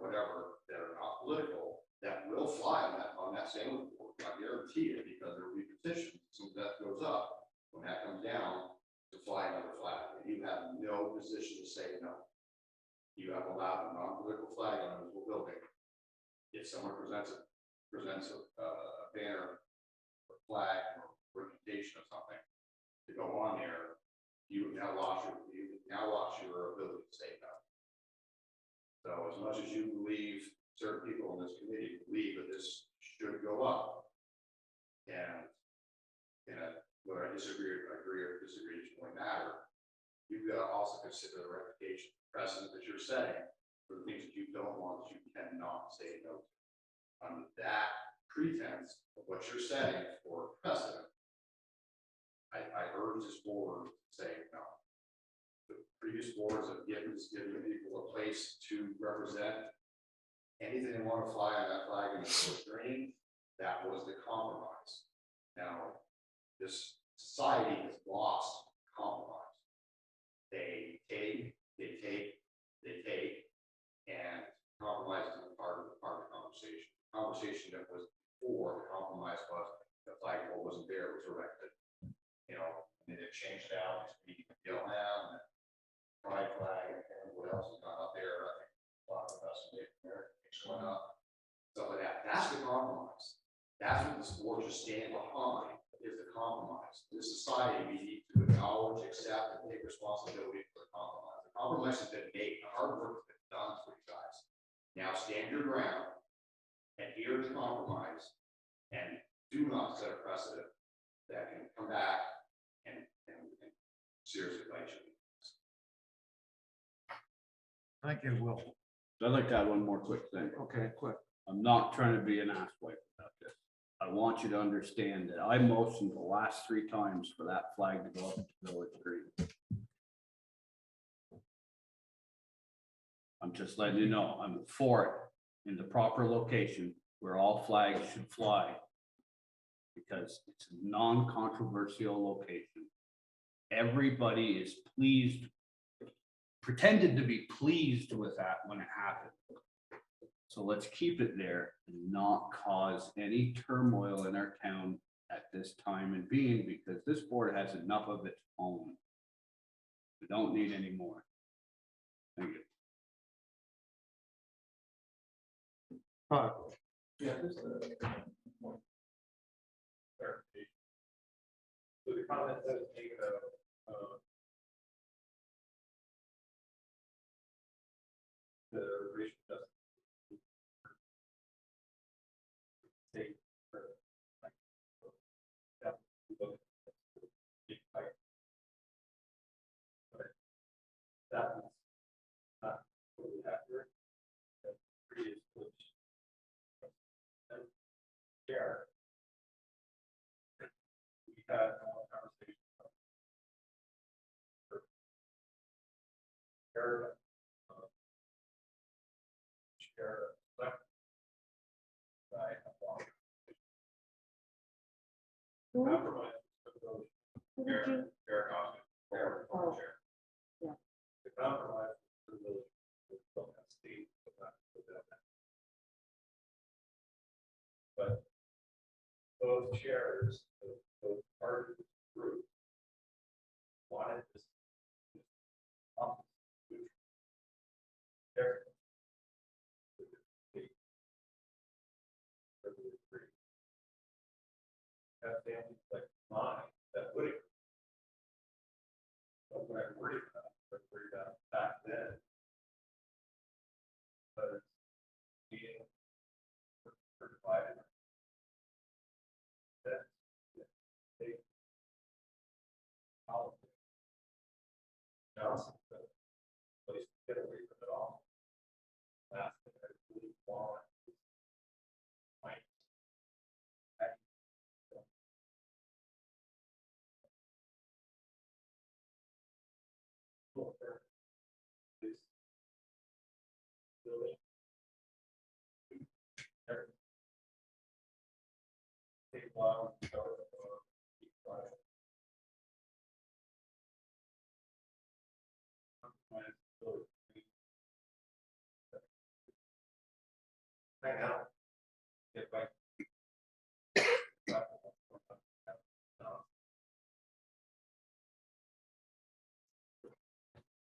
whatever, that are not political, that will fly on that same board. I guarantee it, because there will be petitions, as soon as that goes up, when that comes down, to fly another flag, and you have no position to say no. You have allowed a non-political flag on a municipal building. If someone presents a banner, or flag, or reputation of something to go on there, you now lost your ability to say no. So as much as you believe, certain people in this committee believe that this should go up, and whether I disagree or agree or disagree doesn't really matter. You've got to also consider the reputation, precedent that you're setting for the things that you don't want, that you cannot say no to. Under that pretense of what you're setting for precedent, I urge this board to say no. The previous boards have given people a place to represent anything they want to fly on that flag in the fourth green. That was the compromise. Now, this society has lost compromise. They take, and compromise is part of the conversation. Conversation that was before the compromise was the flagpole wasn't there, it was erected. And they changed it out to be BLM and pride flag and what else has gone up there. I think a lot of us in America went up. Stuff like that. That's the compromise. That's what this board should stand behind, is the compromise. This society, we need to acknowledge, accept, and take responsibility for the compromise. The compromise has been made, the hard work has been done for you guys. Now stand your ground, adhere to compromise, and do not set a precedent that can come back and seriously bite you. thank you, Will. I'd like to add one more quick thing. Okay, quick. I'm not trying to be an asswipe about this. I want you to understand that I motioned the last 3 times for that flag to go up to Village Green. I'm just letting you know, I'm for it in the proper location where all flags should fly. Because it's a non-controversial location. Everybody is pleased, pretended to be pleased with that when it happened. So let's keep it there and not cause any turmoil in our town at this time and being, because this board has enough of its own. We don't need any more. Thank you. Yeah, just one clarification. So the comment that was taken out, the racial justice. State for, like, yeah, look at the fight. But that was not totally accurate. The previous solution. There. We had a conversation. Share, share, select. Right. Who Compromise. who did you, Fair cost. Fair Oh. share. Yeah. The compromise. For the village, still has state, but not for that. But both chairs, both parties of the group wanted this. Office. There. Have families like mine that would. But what I worried about back then. Was being divided. That they. Johnson, the place to get away from it all. Last thing I really want. Might. Take long, hang out. Get back.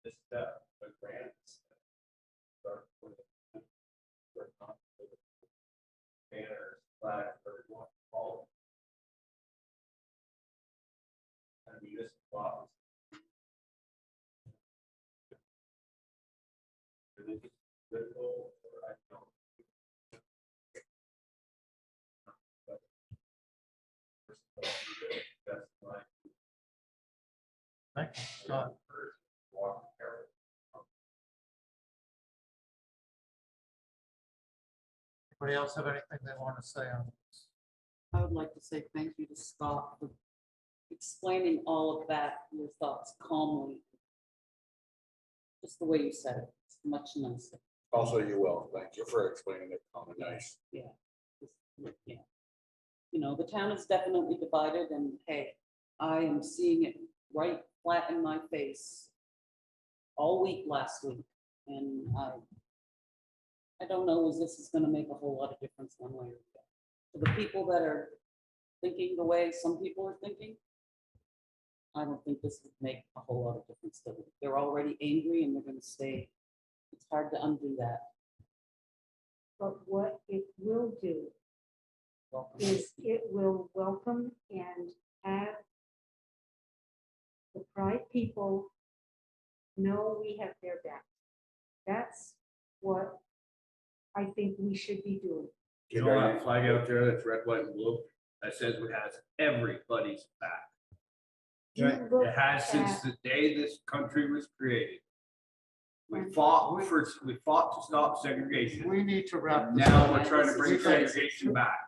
This step, the grants. Start with. Banners, flags, everyone, all. And municipal office. Religious, political, or I don't. That's my. Thank you, Scott. Walk careful. Anybody else have anything they want to say on this? I would like to say thank you to Scott for explaining all of that, your thoughts calmly. Just the way you said it, it's much nicer. Also, you will. Thank you for explaining it. Nice. Yeah. Yeah. You know, the town is definitely divided, and hey, I am seeing it right flat in my face all week last week, and I don't know if this is gonna make a whole lot of difference one way or the other. For the people that are thinking the way some people are thinking, I don't think this would make a whole lot of difference to them. They're already angry and they're gonna stay. It's hard to undo that. but what it will do is it will welcome and have the Pride people know we have their back. That's what I think we should be doing. You know that flag out there that's red, white, and blue? That says it has everybody's back. You Right. look It has since at- the day this country was created. We And- fought to stop segregation. We need to wrap this Now up. we're trying to bring segregation back.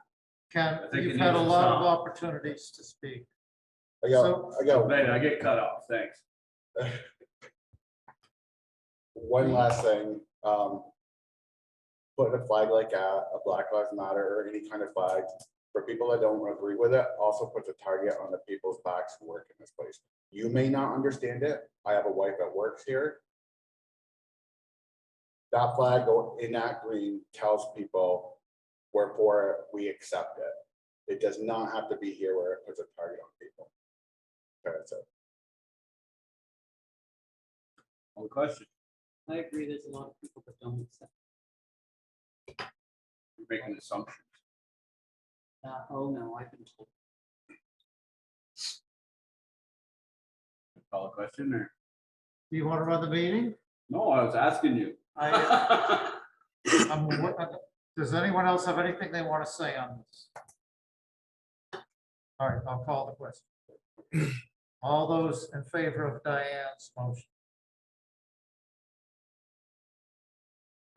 Ken, I think you've it had a needs to lot of stop. opportunities to speak. I got Man, I get cut off, thanks. one last thing. putting a flag like a Black Lives Matter or any kind of flag, for people that don't agree with it, also puts a target on the people's backs who work in this place. You may not understand it. I have a wife that works here. That flag in that green tells people we're for it, we accept it. It does not have to be here where it puts a target on people. Okay, so All the question, I agree, there's a lot of people that don't accept. you're making assumptions. Oh, no, I've been told. Call a question or? Do you want to run the meeting? No, I was asking you. Does anyone else have anything they want to say on this? All right, I'll call the question. All those in favor of Diane's motion?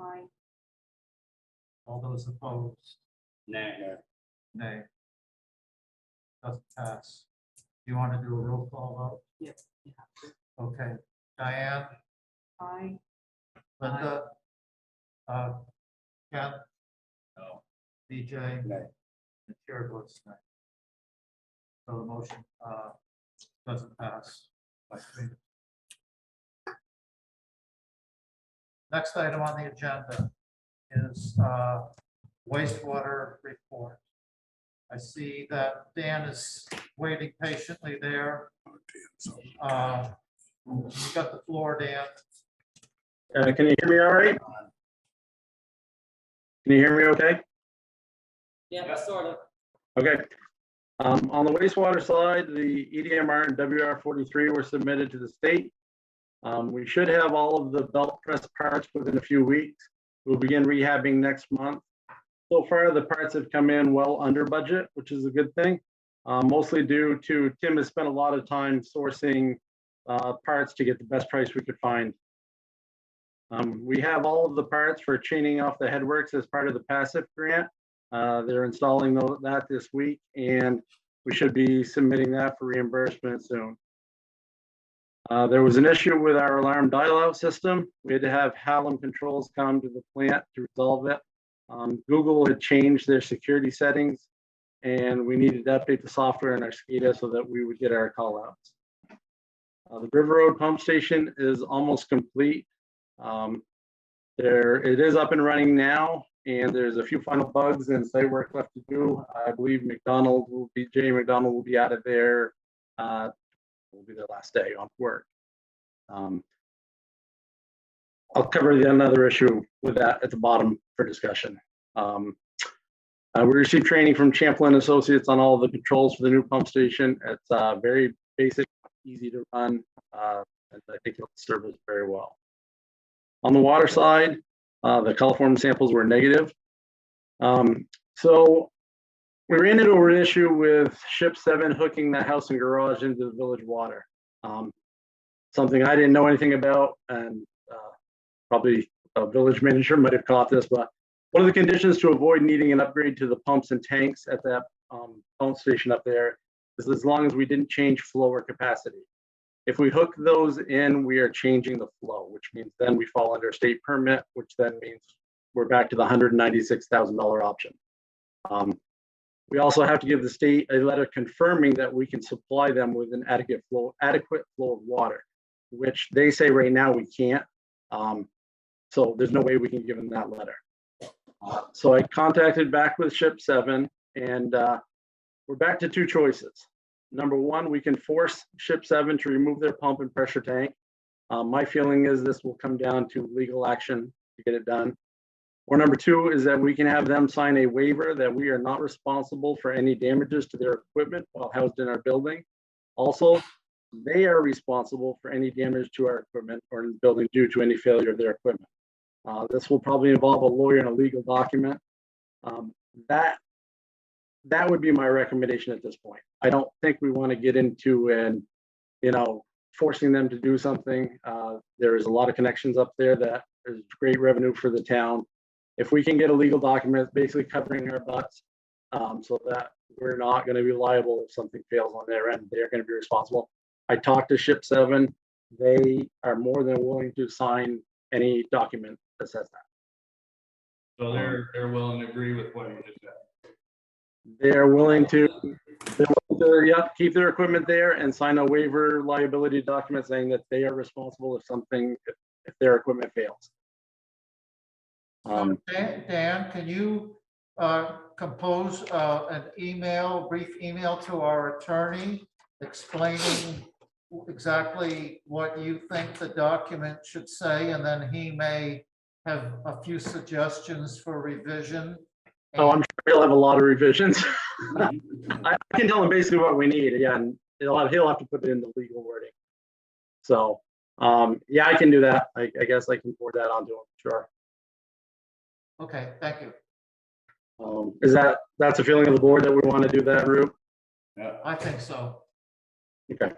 Aye. All those opposed? Nah. Nay. Doesn't pass. You want to do a roll call vote? Yes, you have to. Okay, Diane, Aye. Linda, Ken, No. BJ, Nay. the chair votes nay. So the motion doesn't pass by 3. Next item on the agenda is wastewater report. I see that Dan is waiting patiently there. You got the floor, Dan. Can you hear me all right? Can you hear me okay? Yeah, sort of. Okay. On the wastewater side, the EDMR and WR43 were submitted to the state. We should have all of the belt press parts within a few weeks. We'll begin rehabbing next month. So far, the parts have come in well under budget, which is a good thing. Mostly due to Tim has spent a lot of time sourcing parts to get the best price we could find. We have all of the parts for chaining off the headworks as part of the passive grant. They're installing that this week, and we should be submitting that for reimbursement soon. There was an issue with our alarm dial-out system. We had to have Hallam Controls come to the plant to resolve it. Google had changed their security settings, and we needed to update the software in our SCADA so that we would get our call-outs. The River Road pump station is almost complete. It is up and running now, and there's a few final bugs and site work left to do. I believe Jay McDonald will be out of there. Will be their last day on work. I'll cover another issue with that at the bottom for discussion. We received training from Champlin Associates on all the controls for the new pump station. It's very basic, easy to run, and I think it'll serve us very well. On the water side, the coliform samples were negative. So we ran into an issue with Ship 7 hooking the house and garage into the village water. Something I didn't know anything about, and probably a village manager might have caught this, but one of the conditions to avoid needing an upgrade to the pumps and tanks at that pump station up there is as long as we didn't change flow or capacity. If we hook those in, we are changing the flow, which means then we fall under a state permit, which then means we're back to the $196,000 option. We also have to give the state a letter confirming that we can supply them with an adequate flow of water, which they say right now we can't. So there's no way we can give them that letter. So I contacted back with Ship 7, and we're back to 2 choices. Number one, we can force Ship 7 to remove their pump and pressure tank. My feeling is this will come down to legal action to get it done. Or number two is that we can have them sign a waiver that we are not responsible for any damages to their equipment while housed in our building. Also, they are responsible for any damage to our equipment or in the building due to any failure of their equipment. This will probably involve a lawyer and a legal document. That would be my recommendation at this point. I don't think we want to get into forcing them to do something. There is a lot of connections up there that is great revenue for the town. If we can get a legal document basically covering our butts so that we're not going to be liable if something fails on their end, they're going to be responsible. I talked to Ship 7. They are more than willing to sign any document that says that. So they're willing to agree with what you just said. They're willing to, keep their equipment there and sign a waiver liability document saying that they are responsible if their equipment fails. Dan, can you compose an email, brief email to our attorney explaining exactly what you think the document should say, and then he may have a few suggestions for revision? Oh, I'm sure he'll have a lot of revisions. I can tell him basically what we need. Again, he'll have to put it in the legal wording. So, yeah, I can do that. I guess I can forward that on to him. Sure. Okay, thank you. That's a feeling of the board that we want to do that route? Yeah. I think so. Okay.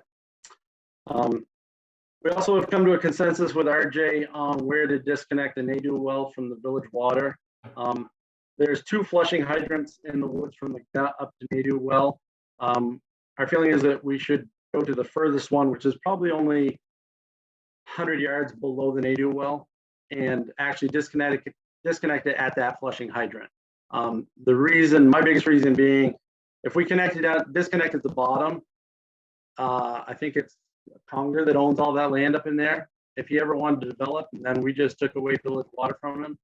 We also have come to a consensus with RJ on where to disconnect the Nadu well from the village water. There's 2 flushing hydrants in the woods from the gut up to Nadu well. Our feeling is that we should go to the furthest one, which is probably only 100 yards below the Nadu well, and actually disconnect it at that flushing hydrant. My biggest reason being, if we disconnect at the bottom, I think it's Conger that owns all that land up in there. If he ever wanted to develop, and then we just took away village water from him,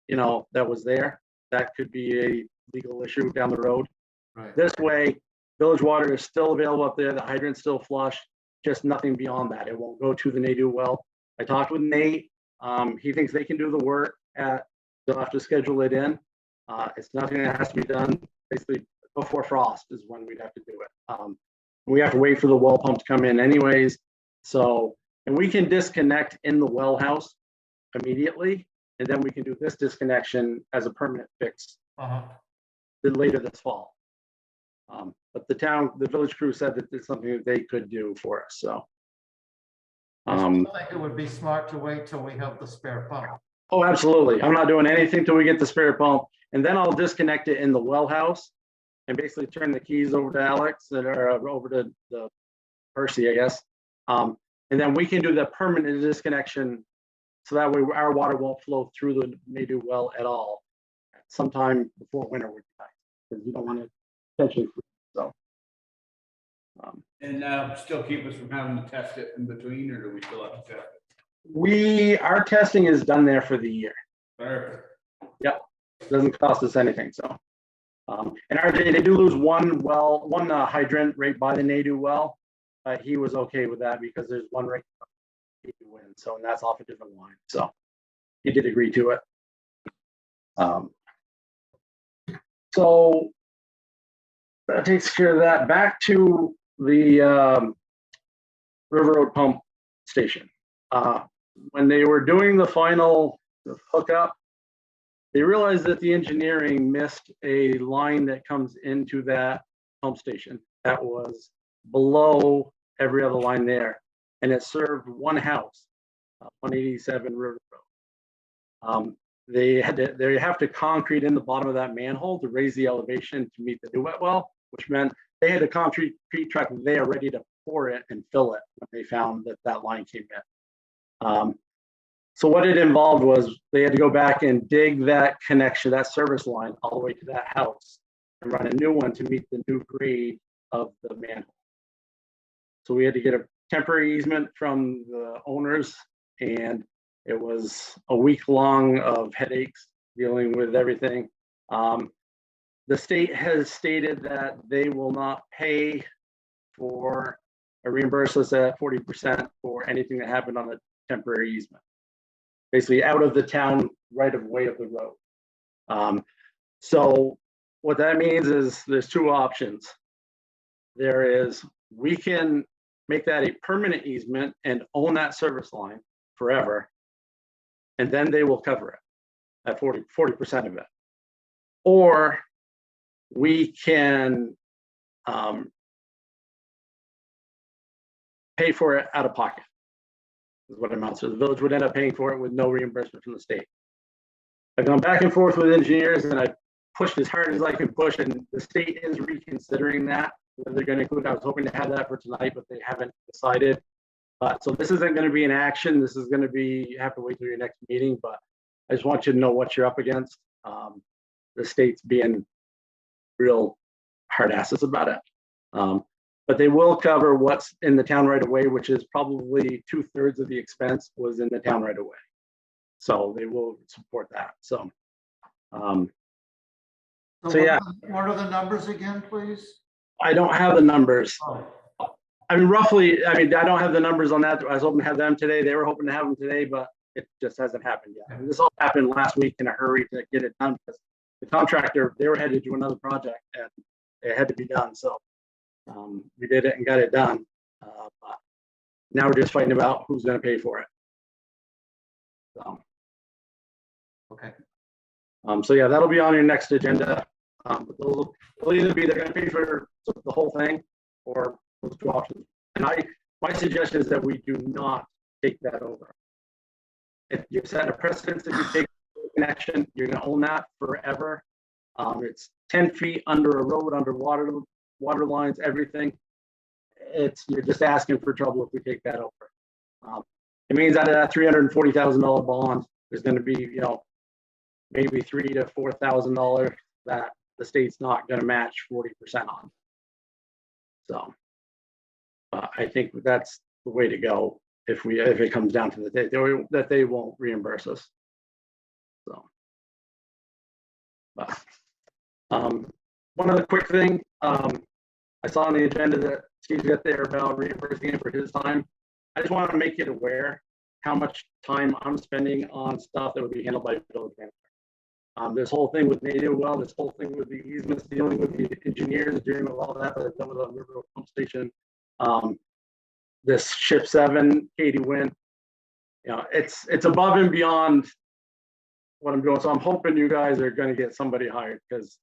that was there, that could be a legal issue down the road. Right. This way, village water is still available up there. The hydrant's still flush, just nothing beyond that. It won't go to the Nadu well. I talked with Nate. He thinks they can do the work they'll have to schedule it in. It's nothing that has to be done basically before frost is when we'd have to do it. We have to wait for the well pump to come in anyways. So, and we can disconnect in the well house immediately, and then we can do this disconnection as a permanent fix later this fall. But the village crew said that it's something that they could do for us. So, I think it would be smart to wait till we have the spare pump. Oh, absolutely. I'm not doing anything till we get the spare pump, and then I'll disconnect it in the well house and basically turn the keys over to Alex or over to the Percy, I guess. And then we can do the permanent disconnection so that way our water won't flow through the Nadu well at all. Sometime before winter would be nice, because you don't want to potentially freeze. So. And still keep us from having to test it in between, or do we still have to test it? Our testing is done there for the year. Perfect. Yep, doesn't cost us anything. So, and RJ, they do lose one hydrant right by the Nadu well. He was okay with that because there's one right in, so and that's off a different line. So he did agree to it. So that takes care of that. Back to the River Road pump station. When they were doing the final hookup, they realized that the engineering missed a line that comes into that pump station that was below every other line there, and it served one house, 187 River Road. They have to concrete in the bottom of that manhole to raise the elevation to meet the new wet well, which meant they had a concrete truck there ready to pour it and fill it when they found that line came in. So what it involved was they had to go back and dig that connection, that service line, all the way to that house and run a new one to meet the new grade of the manhole. So we had to get a temporary easement from the owners, and it was a week long of headaches dealing with everything. The state has stated that they will not pay for or reimburse us at 40% for anything that happened on a temporary easement, basically out of the town right of way of the road. So what that means is there's 2 options. There is, we can make that a permanent easement and own that service line forever, and then they will cover it at 40% of it. Or we can pay for it out of pocket, is what it amounts to. The village would end up paying for it with no reimbursement from the state. I've gone back and forth with engineers, and I pushed as hard as I could push, and the state is reconsidering that. They're going to include, I was hoping to have that for tonight, but they haven't decided. So this isn't going to be an action. This is going to be, you have to wait till your next meeting, but I just want you to know what you're up against. the state's being real hard asses about it. But they will cover what's in the town right away, which is probably 2/3 of the expense was in the town right away. So they will support that. So, yeah, What are the numbers again, please? I don't have the numbers. Oh, I mean, roughly, I mean, I don't have the numbers on that. I was hoping to have them today. They were hoping to have them today, but it just hasn't happened yet. And this all happened last week in a hurry to get it done because the contractor, they were headed to another project and it had to be done. So we did it and got it done. But now we're just fighting about who's going to pay for it. So, okay. So yeah, that'll be on your next agenda. They'll either be they're going to pay for the whole thing or those two options. And my suggestion is that we do not take that over. If you're setting a precedence that you take a connection, you're going to own that forever. It's 10 feet under a road, under water lines, everything. You're just asking for trouble if we take that over. It means out of that $340,000 bond, there's going to be, maybe $3,000 to $4,000 that the state's not going to match 40% on. So I think that's the way to go if it comes down to that they won't reimburse us. So, but one other quick thing, I saw on the agenda that Steve's got there about reimbursing him for his time. I just want to make you aware how much time I'm spending on stuff that would be handled by the village manager. This whole thing with native well, this whole thing with the easements, dealing with the engineers, dealing with all that I've done with the River Road Pump Station. This Ship 7, Katie Wynn, it's above and beyond what I'm doing. So I'm hoping you guys are going to get somebody hired because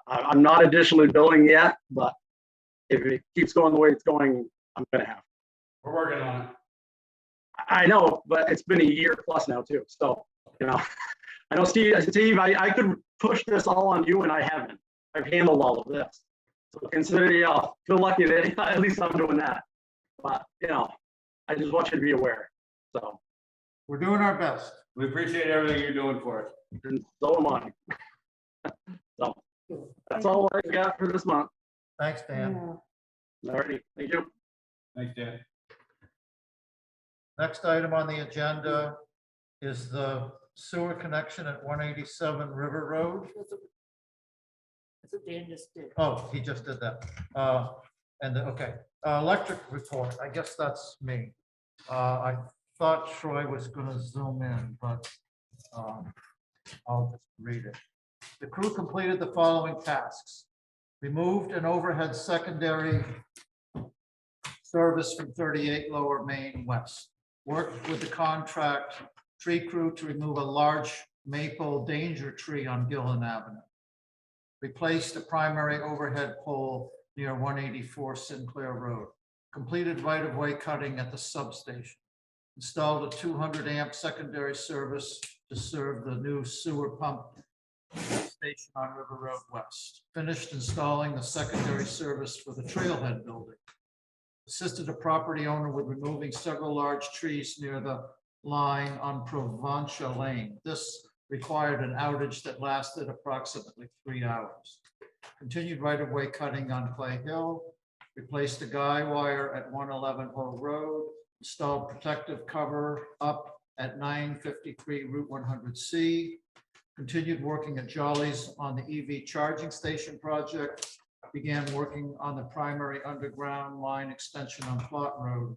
I'm not additionally billing yet, but if it keeps going the way it's going, I'm going to have. We're working on it. I know, but it's been a year plus now too. So, I know Steve, I could push this all on you and I haven't. I've handled all of this. So consider, feel lucky that at least I'm doing that. But, I just want you to be aware. So we're doing our best. We appreciate everything you're doing for us. And so am I. So that's all I got for this month. Thanks, Dan. Alrighty, thank you. Thanks, Dan. Next item on the agenda is the sewer connection at 187 River Road. That's what Dan just did. Oh, he just did that. Okay, electric report. I guess that's me. I thought Troy was going to zoom in, but I'll just read it. The crew completed the following tasks. Removed an overhead secondary service from 38 Lower Main West. Worked with the contract tree crew to remove a large maple danger tree on Gillen Avenue. Replaced a primary overhead pole near 184 Sinclair Road. Completed right-of-way cutting at the substation. Installed a 200 amp secondary service to serve the new sewer pump station on River Road West. Finished installing the secondary service for the trailhead building. Assisted a property owner with removing several large trees near the line on Provencher Lane. This required an outage that lasted approximately 3 hours. Continued right-of-way cutting on Clay Hill. Replaced the guy wire at 111 Hill Road. Installed protective cover up at 953 Route 100C. Continued working at Jolly's on the EV charging station project. Began working on the primary underground line extension on Plot Road.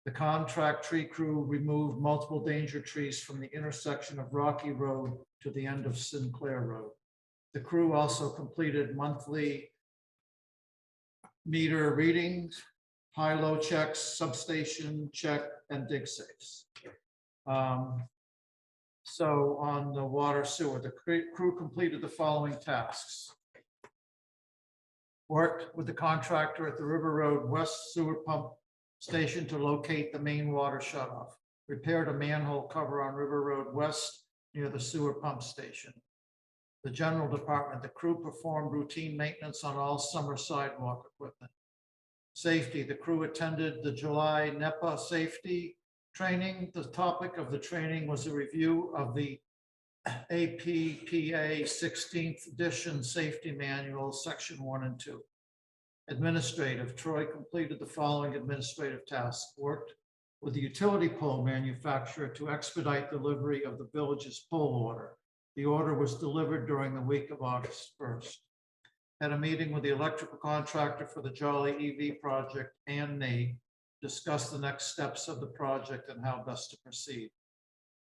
The contract tree crew removed multiple danger trees from the intersection of Rocky Road to the end of Sinclair Road. The crew also completed monthly meter readings, high-low checks, substation check, and dig safes. So on the water sewer, the crew completed the following tasks. Worked with the contractor at the River Road West Sewer Pump Station to locate the main water shutoff. Repaired a manhole cover on River Road West near the sewer pump station. The general department, the crew performed routine maintenance on all summer sidewalk equipment. Safety, the crew attended the July NEPA safety training. The topic of the training was a review of the APPA 16th edition safety manual, section 1 and 2. Administrative, Troy completed the following administrative tasks. Worked with the utility pole manufacturer to expedite delivery of the village's pole order. The order was delivered during the week of August 1st. Had a meeting with the electrical contractor for the Jolly EV project and Nate, discussed the next steps of the project and how best to proceed.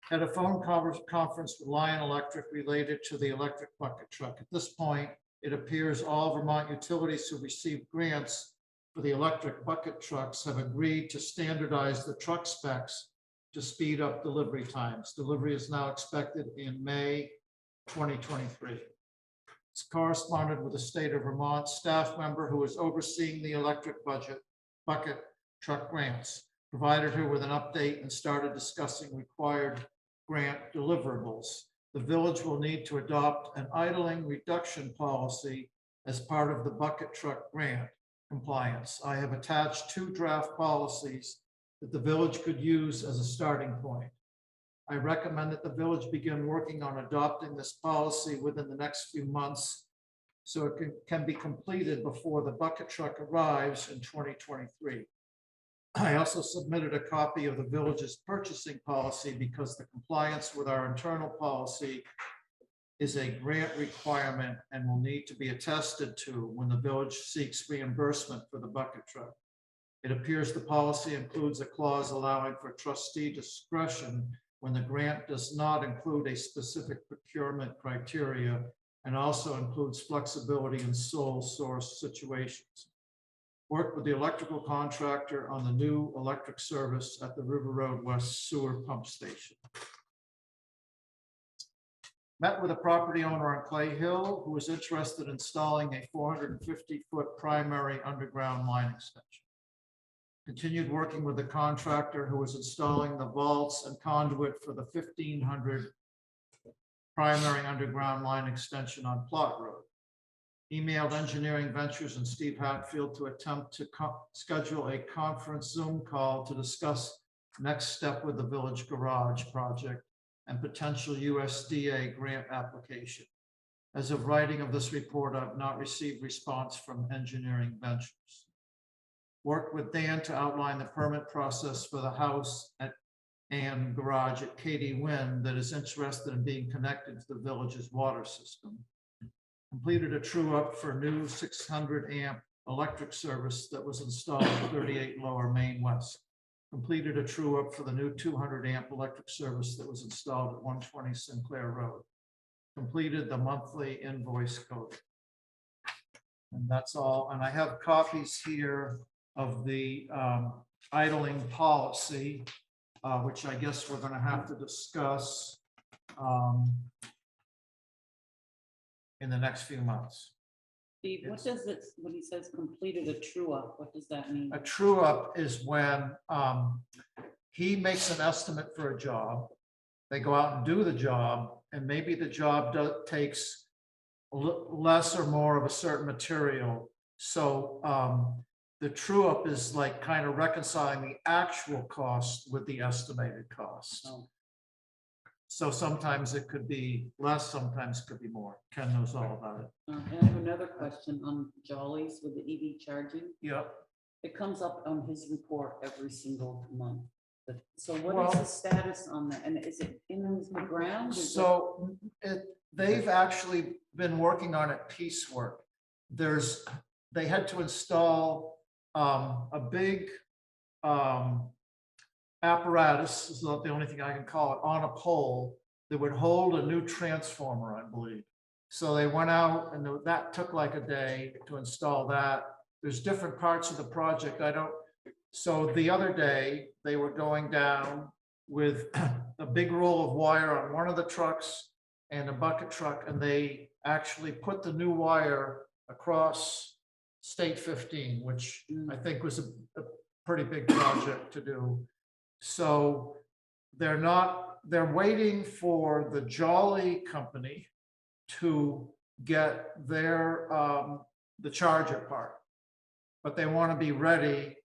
Had a phone conference with Lion Electric related to the electric bucket truck. At this point, it appears all Vermont utilities who received grants for the electric bucket trucks have agreed to standardize the truck specs to speed up delivery times. Delivery is now expected in May 2023. It's corresponded with the state of Vermont staff member who is overseeing the electric bucket truck grants, provided her with an update and started discussing required grant deliverables. The village will need to adopt an idling reduction policy as part of the bucket truck grant compliance. I have attached 2 draft policies that the village could use as a starting point. I recommend that the village begin working on adopting this policy within the next few months so it can be completed before the bucket truck arrives in 2023. I also submitted a copy of the village's purchasing policy because the compliance with our internal policy is a grant requirement and will need to be attested to when the village seeks reimbursement for the bucket truck. It appears the policy includes a clause allowing for trustee discretion when the grant does not include a specific procurement criteria and also includes flexibility in sole source situations. Worked with the electrical contractor on the new electric service at the River Road West Sewer Pump Station. Met with a property owner on Clay Hill who was interested in installing a 450-foot primary underground line extension. Continued working with the contractor who was installing the vaults and conduit for the 1,500 primary underground line extension on Plot Road. Emailed Engineering Ventures and Steve Hatfield to attempt to schedule a conference Zoom call to discuss next step with the village garage project and potential USDA grant application. As of writing of this report, I've not received response from Engineering Ventures. Worked with Dan to outline the permit process for the house and garage at Katie Wynn that is interested in being connected to the village's water system. Completed a true up for new 600 amp electric service that was installed at 38 Lower Main West. Completed a true up for the new 200 amp electric service that was installed at 120 Sinclair Road. Completed the monthly invoice code. And that's all. And I have copies here of the idling policy, which I guess we're going to have to discuss in the next few months. Steve, what does it, when he says completed a true up, what does that mean? A true up is when he makes an estimate for a job. They go out and do the job, and maybe the job takes less or more of a certain material. So the true up is like kind of reconciling the actual cost with the estimated cost. Oh. So sometimes it could be less, sometimes it could be more. Ken knows all about it. And I have another question on Jollies with the EV charging. Yep. It comes up on his report every single month. So what is the status on that? And is it in the ground? So they've actually been working on it piecework. They had to install a big apparatus, is not the only thing I can call it, on a pole that would hold a new transformer, I believe. So they went out and that took like a day to install that. There's different parts of the project. So the other day they were going down with a big roll of wire on one of the trucks and a bucket truck, and they actually put the new wire across State 15, which I think was a pretty big project to do. So they're waiting for the Jolly company to get their, the charger part, but they want to be ready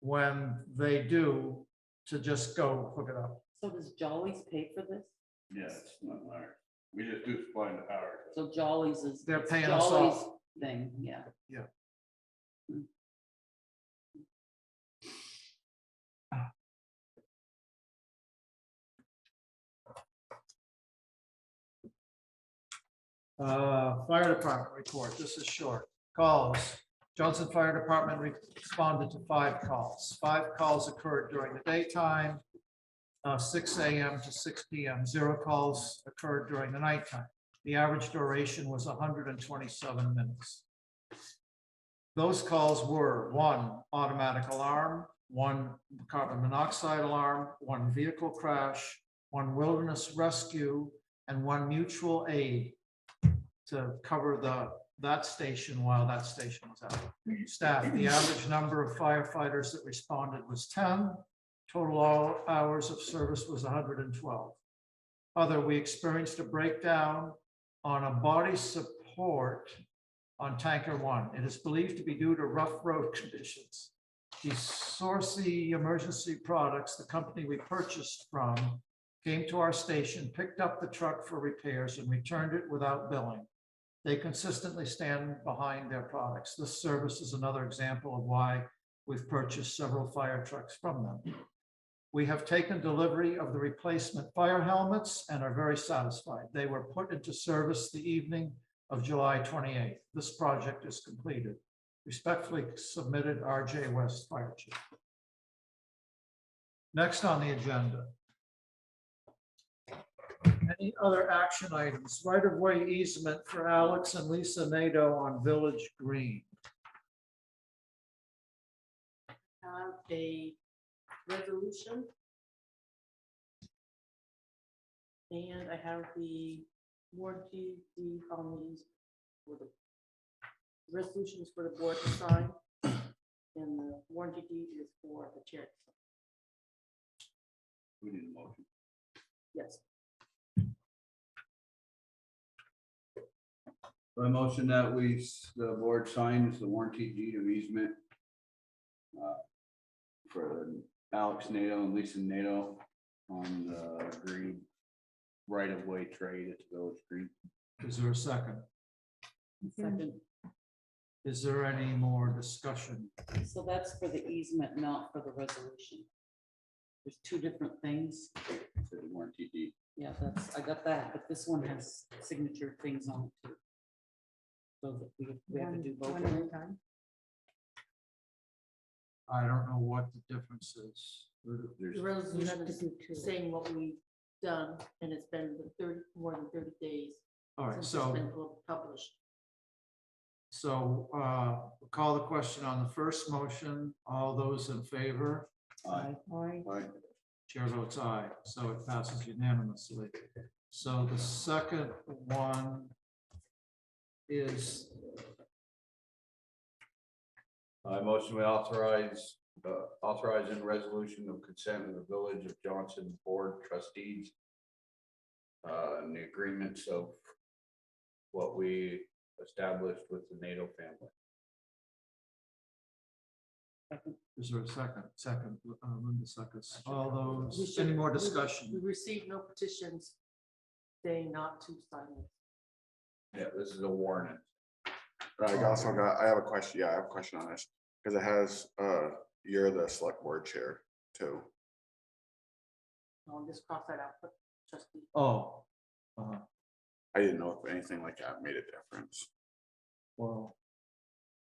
when they do to just go hook it up. So does Jollies pay for this? Yes, not large. We just do supplying the power. So Jolly's is. They're it's paying us Jolly's off. thing, yeah. Fire department report. This is short. Calls. Johnson Fire Department responded to 5 calls. 5 calls occurred during the daytime, 6 a.m. to 6 p.m. 0 calls occurred during the nighttime. The average duration was 127 minutes. Those calls were 1 automatic alarm, 1 carbon monoxide alarm, 1 vehicle crash, 1 wilderness rescue, and 1 mutual aid to cover that station while that station was out. Staff, the average number of firefighters that responded was 10. Total hours of service was 112. Other, we experienced a breakdown on a body support on tanker 1. It is believed to be due to rough road conditions. The Sourcey Emergency Products, the company we purchased from, came to our station, picked up the truck for repairs and returned it without billing. They consistently stand behind their products. This service is another example of why we've purchased several fire trucks from them. We have taken delivery of the replacement fire helmets and are very satisfied. They were put into service the evening of July 28th. This project is completed. Respectfully submitted, R.J. West, Fire Chief. Next on the agenda. Any other action items? Right-of-way easement for Alex and Lisa Nato on Village Green. Have a resolution. And I have the warranty deed on these for the resolutions for the board to sign. And the warranty deed is for the chair. We need a motion. Yes. A motion that the board signs the warranty deed of easement for Alex Nato and Lisa Nato on the green right-of-way trade at the Village Green. Is there a second? Second. Is there any more discussion? So that's for the easement, not for the resolution. There's 2 different things. For the warranty deed. Yeah, I got that, but this one has signature things on it too. So that we have to do both. One at a time. I don't know what the difference is. There's The resolution have to is do 2. saying what we've done, and it's been more than 30 days All right, since so. it's been published. So we'll call the question on the first motion. All those in favor? Aye. Aye. Aye. Chair votes aye, so it passes unanimously. So the second one is, I motion we authorizing resolution of consent of the Village of Johnson Board Trustees. And the agreements of what we established with the NATO family. is there a second? Second, Linda seconds. All We those, should- any more we discussion? received no petitions saying not to sign it. Yeah, this is a warning. I have a question. Yeah, I have a question on this because it has, you're the select board chair too. I'll just cross that out, but trustee. Oh, I didn't know if anything like that made a difference. well,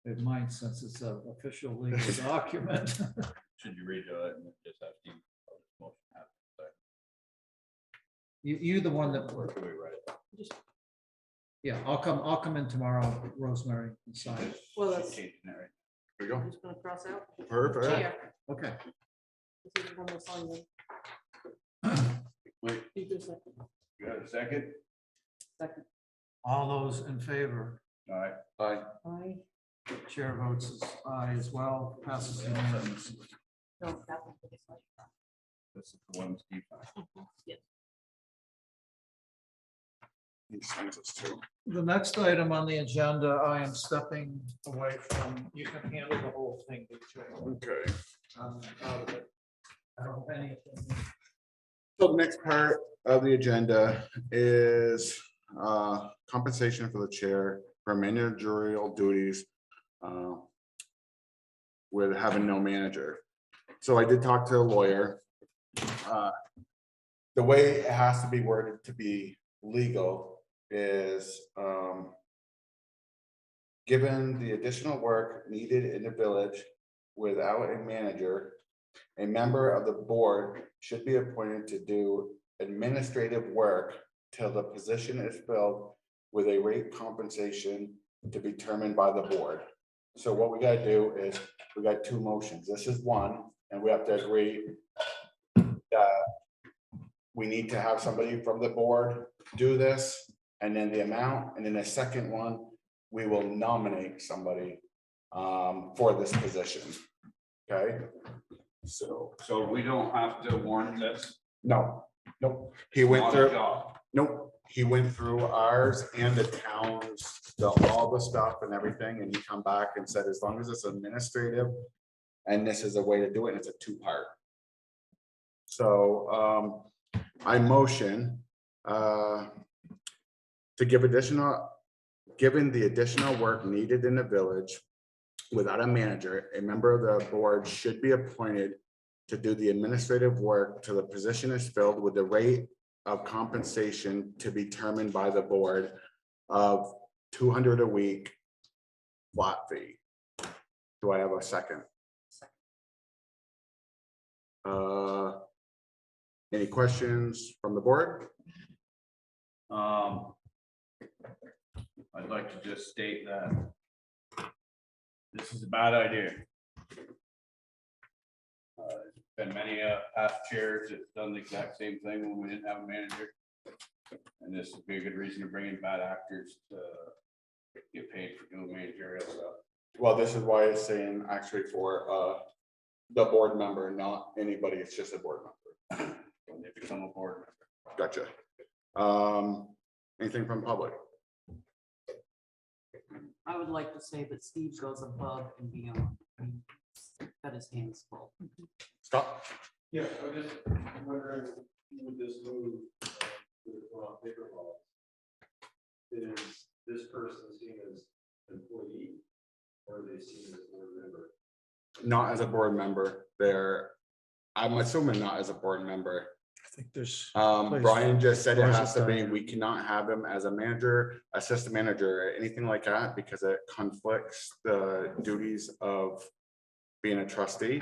it might, since it's an official legal document. Should you read it and just have to? Motion happen, You're the one that, or do we write it? Just, yeah, I'll come in tomorrow, Rosemary, and sign. well, that's, Changing it right There you I'm go. just gonna cross out. Perfect. Chair. Okay. This is one more sign then. Wait, You do a second. you got a second? Second. All those in favor? All right. Aye. Aye. Chair votes as aye as well, passes unanimously. No, that one. This is the one Steve. Yes. He signs this too. The next item on the agenda, I am stepping away from, you can handle the whole thing. BJ. Okay. I'm out of it. I don't have anything. So the next part of the agenda is compensation for the chair for managerial duties with having no manager. So I did talk to a lawyer. The way it has to be worded to be legal is given the additional work needed in the village without a manager, a member of the board should be appointed to do administrative work till the position is filled with a rate compensation to be determined by the board. So what we gotta do is, we got two motions. This is one, and we have to agree that we need to have somebody from the board do this, and then the amount, and then the second one, we will nominate somebody for this position. Okay? So, So we don't have to warn this? no, nope, he went Not a through, job. nope, he went through ours and the towns, all the stuff and everything, and he come back and said, as long as it's administrative, and this is a way to do it, and it's a two-part. So, I motion to give additional, given the additional work needed in the village without a manager, a member of the board should be appointed to do the administrative work till the position is filled with the rate of compensation to be determined by the board of $200 a week flat fee. Do I have a second? Any questions from the board? I'd like to just state that this is a bad idea. Been many past chairs that's done the exact same thing when we didn't have a manager. And this would be a good reason to bring in bad actors to get paid for doing managerial stuff. Well, this is why it's saying actually for the board member, not anybody, it's just a board member. When they become a board member. Gotcha. Anything from public? I would like to say that Steve goes above and beyond. He's got his hands full. Stop. Yeah, I'm just wondering, with this move, on paper law, is this person seen as an employee, or are they seen as a board member? Not as a board member. I'm assuming not as a board member. I think there's. Brian just said it Where's has it to be, done? we cannot have him as a manager, assistant manager, or anything like that, because it conflicts the duties of being a trustee.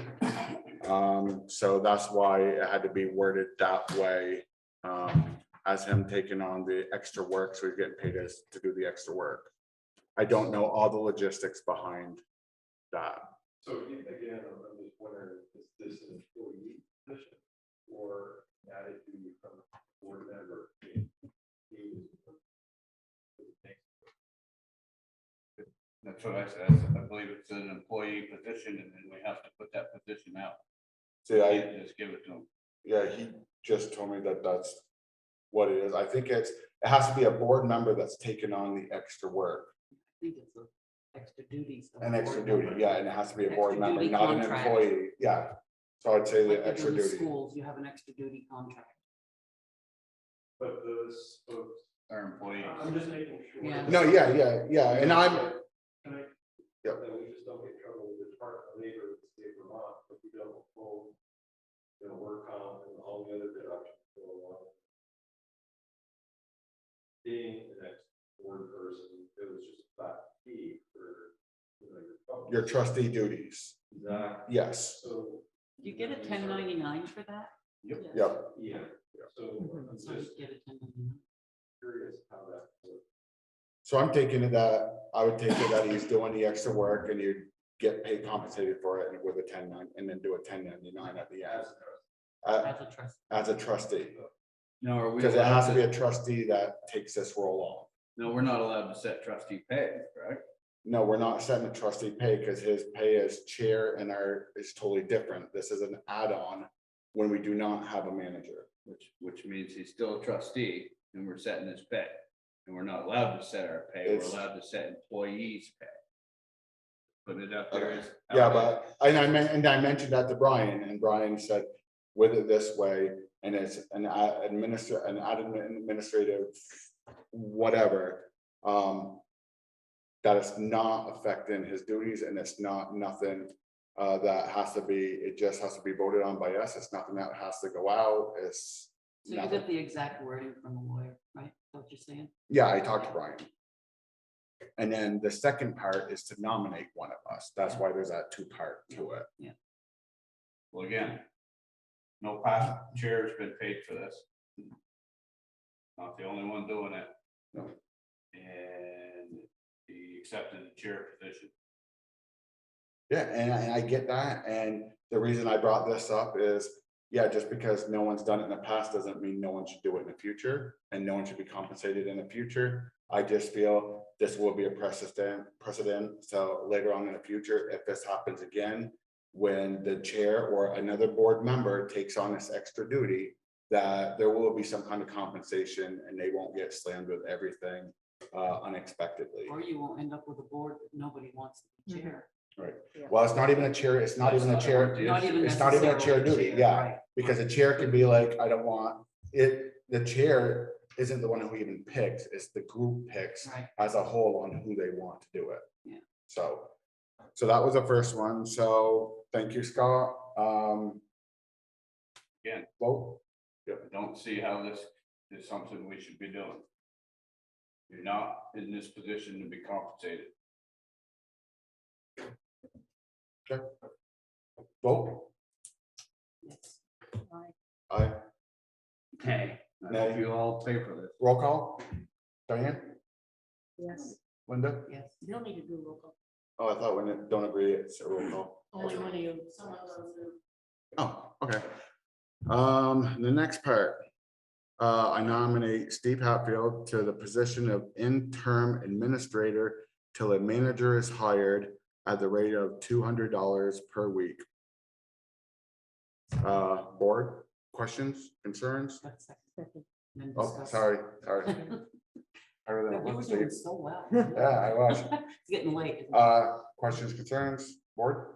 So that's why it had to be worded that way, as him taking on the extra work, so he's getting paid as to do the extra work. I don't know all the logistics behind that. So again, I'm just wondering, is this an employee position or added to from a board member? That's what I said. I believe it's an employee position, and then we have to put that position out. See, Can't just give it to them. yeah, he just told me that that's what it is. I think it has to be a board member that's taken on the extra work. I think it's the extra duties. of An a extra board duty, member. yeah, and it has to be a board Extra member, duty not an contract. employee, yeah. So I'd say Like the you extra do in duty. schools, you have an extra duty contract. But those folks, Our employees. I'm just making sure. Yeah. No, yeah, and I'm, Can I? Yep. That we just don't get in trouble with the Department of Labor in the state of Vermont, if we don't hold, work on and all the other deductions go along. Being an ex-board person, it was just a flat fee for, your trustee duties, Exactly. yes, So. You get a 1099 for that? Yep. yep. Yeah, so I'm So you just get a 1099. curious how that works. So I'm taking it that, I would take it that he's doing the extra work and you get paid compensated for it with a 1099, and then do a 1099 at the end. As a trustee. As a trustee, No, are we? because it has to be allowed a trustee that takes this role on. No, we're not allowed to set trustee pay, correct? No, we're not setting a trustee pay because his pay as chair and our is totally different. This is an add-on when we do not have a manager. Which means he's still a trustee, and we're setting his pay. And we're not allowed to set our pay, we're It's- allowed to set employees' pay. Put it up there as. Yeah, but, and I mentioned that to Brian, and Brian said, with it this way, and it's an administrative whatever. That it's not affecting his duties, and it's nothing that has to be, it just has to be voted on by us. It's nothing that has to go out. It's So you nothing. got the exact wording from the lawyer, right? Is that what you're saying? Yeah, I talked to Brian. And then the second part is to nominate one of us. That's why there's that two-part to it. Well, again, no past chair has been paid for this. Not the only one doing it. No. And he accepted the chair position. Yeah, and I get that. And the reason I brought this up is, yeah, just because no one's done it in the past doesn't mean no one should do it in the future, and no one should be compensated in the future. I just feel this will be a precedent. So later on in the future, if this happens again, when the chair or another board member takes on this extra duty, that there will be some kind of compensation, and they won't get slammed with everything unexpectedly. Or you won't end up with a board that nobody wants to be chair. Right. Well, it's not even a chair. It's not even a chair. It's not even a chair duty. Yeah. Because a chair can be like, I don't want it, the chair isn't the one who even picks, it's the group picks Right. as a whole on who they want to do it. Yeah. So that was the first one. So thank you, Scott. Again, Vote. I don't see how this is something we should be doing. You're not in this position to be compensated. Okay. Vote. Yes. Aye. Okay. I hope you all pay for this. Roll call. Diane, Yes. Linda? Yes. You don't need to do roll call. Oh, I thought when it don't agree, it's a roll call. Only one of you, someone goes to. Oh, okay. The next part. I nominate Steve Hatfield to the position of interim administrator till a manager is hired at the rate of $200 per week. Board, questions, concerns? That's second. Then Oh, discuss. sorry. Harder than Yeah, it we were looks, doing Steve. so well. Yeah, I was. It's getting late. isn't it? Questions, concerns, board?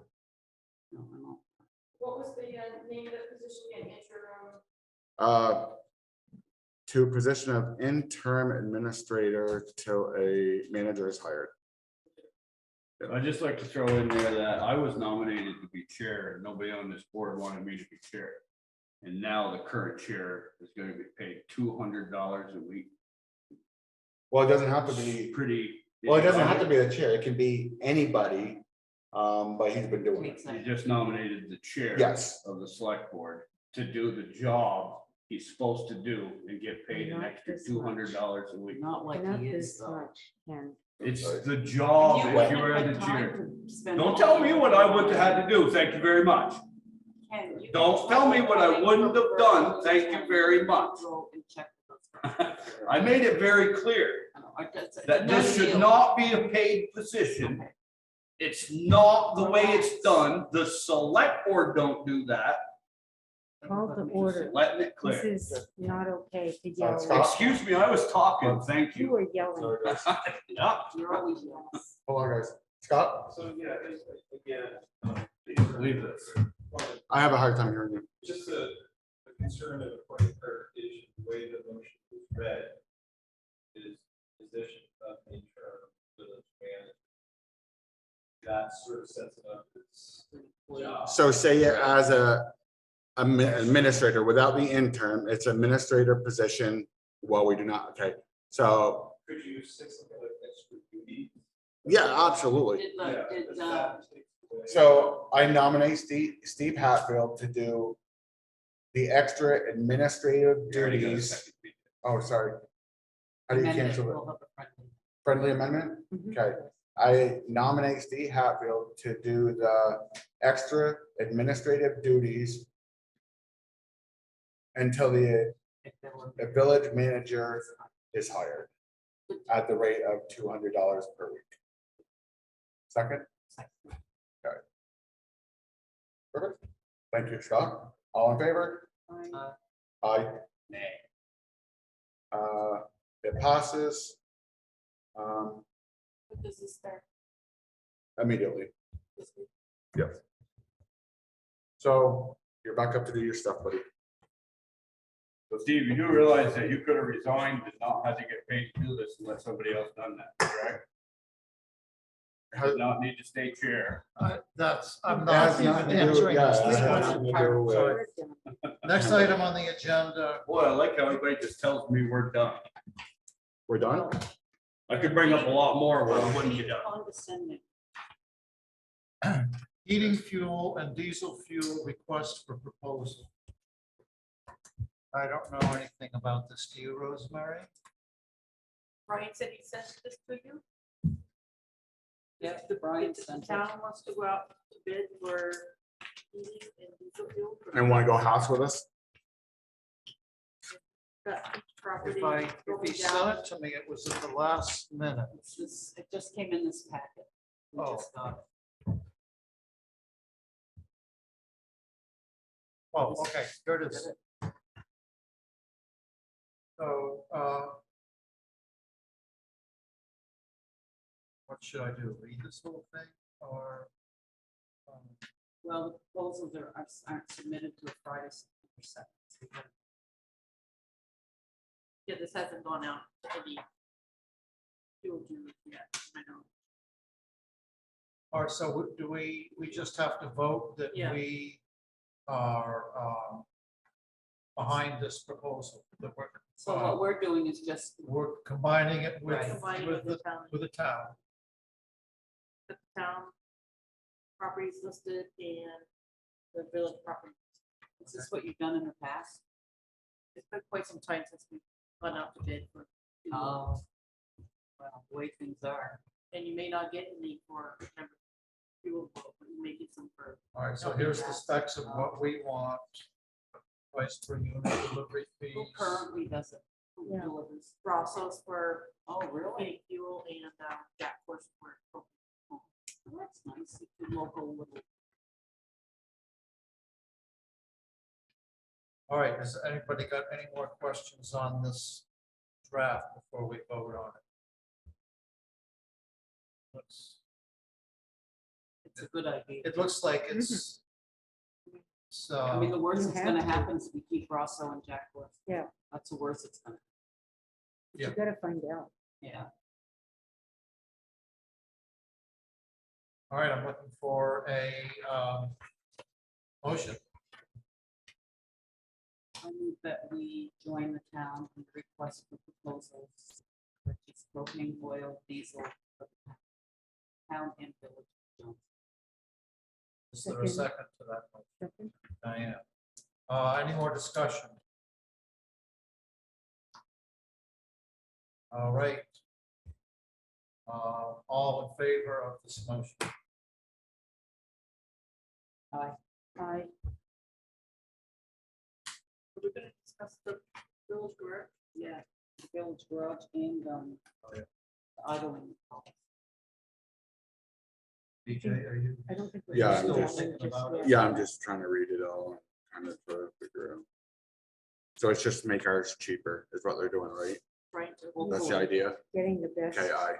No, I'm not. What was the name of the position again, interim? To position of interim administrator till a manager is hired. I'd just like to throw in there that I was nominated to be chair, and nobody on this board wanted me to be chair. And now the current chair is going to be paid $200 a week. Well, it doesn't have to be, Pretty. well, it doesn't have to be a chair, it can be anybody, but he's been doing it. You just nominated the chair. Yes. Of the select board to do the job he's supposed to do and get paid an Not extra this much. $200 a week. Not like Not he is this though. much, Ken. It's the job You if wouldn't you have were had the time chair. to spend Don't all tell day me what I would have had to do. Thank you very much. Ken, you Don't can tell me check what I with wouldn't have the done. person Thank you and very much. go and check with those. I made it very clear I know, it's a that this done should deal. not be a paid position. Okay. It's not the way it's done. The select board don't do that. Call to order. Letting it This clear. is not okay to yell. Scott. Excuse me, I was talking. Thank You you. were yelling. Yeah. You're always yes. Hold on, guys. Scott, So, yeah, again, Leave this. I have a hard time hearing you. just a concern of a point of clarification, the way the motion was read is position of interim village manager. That sort of sets it up as job. So say it as a administrator without the intern, it's administrator position. Well, we do not, okay. So, Could you say something like extra duty? yeah, absolutely. Did, Yeah, did, because that takes away- So I nominate Steve Hatfield to do the extra administrative duties. Oh, sorry. How do you amendment, cancel it? we'll have a friendly. Friendly amendment? Mhm. Okay. I nominate Steve Hatfield to do the extra administrative duties until the if there were- village manager is hired at the rate of $200 per week. Second? Okay. Perfect. Thank you, Scott. All in favor? Aye. Nay. It passes. What does this start? Immediately. This week? Yes. So you're back up to do your stuff, buddy. So Steve, you do realize that you could have resigned and not had to get paid to do this unless somebody else done that, correct? You did not need to stay chair. I'm not Has even nothing to do with- answering yeah, this. it has nothing to do with- Sorry. Next item on the agenda, Boy, I like how everybody just tells me we're done. We're done? I could bring up a lot more, but I wouldn't get done. Condescending. heating fuel and diesel fuel request for proposal. I don't know anything about this. Do you, Rosemary? Brian said he sent this to you. Yes, the Brian If the sent it. town wants to go out to bid for heating and diesel fuel. for And want to go house with us? that property If broken he down. sent it to me, it was at the last minute. It just came in this packet. We Oh. just got it. Oh, okay, here it is. So, what should I do? Read this whole thing or? Well, the proposals aren't submitted to Friday, September 2nd. Yeah, this hasn't gone out to any fuel dealers yet, I know. All right, so do we just have to vote that Yeah. we are behind this proposal? That So what we're doing is just, we're combining it Right. Combining with the town, with the town. the town properties listed and the village property. is this what you've done in the past? It's been quite some time since we've gone out to bid for. fuel. Oh. Well, the way things are. And you may not get any for September fuel, but you may get some for. All right, so here's the specs of what we want. Price per unit, delivery Who fees. currently does it? Who Yeah. delivers? Rosso's for Oh, really? heating fuel and Jack Horse for. Well, that's nice. It's a local little. All right, has anybody got any more questions on this draft before we vote on it? It's a good idea. It looks like it's. I mean, So, the worst You that's have gonna to. happen is we keep Rosso and Jack Worth. Yeah. That's the worst it's gonna, Yeah. You gotta find out. yeah. all right, I'm looking for a motion. I move that we join the town and request for proposals. Purchase propane, oil, diesel. for the Town and village. of Johnson. Is there a second to that motion? Second. Diane. Any more discussion? All right. All in favor of this motion? I, We're gonna discuss the village garage. Yeah, the village garage and, Oh, yeah. the idling. BJ, are you? I don't think. we're Yeah, gonna I'm do that just one thinking about it. yet. Yeah, I'm just trying to read it all and kind of try to figure out. So it's just to make ours cheaper is what they're doing, right? Trying to. That's the idea. Getting the best. Okay, I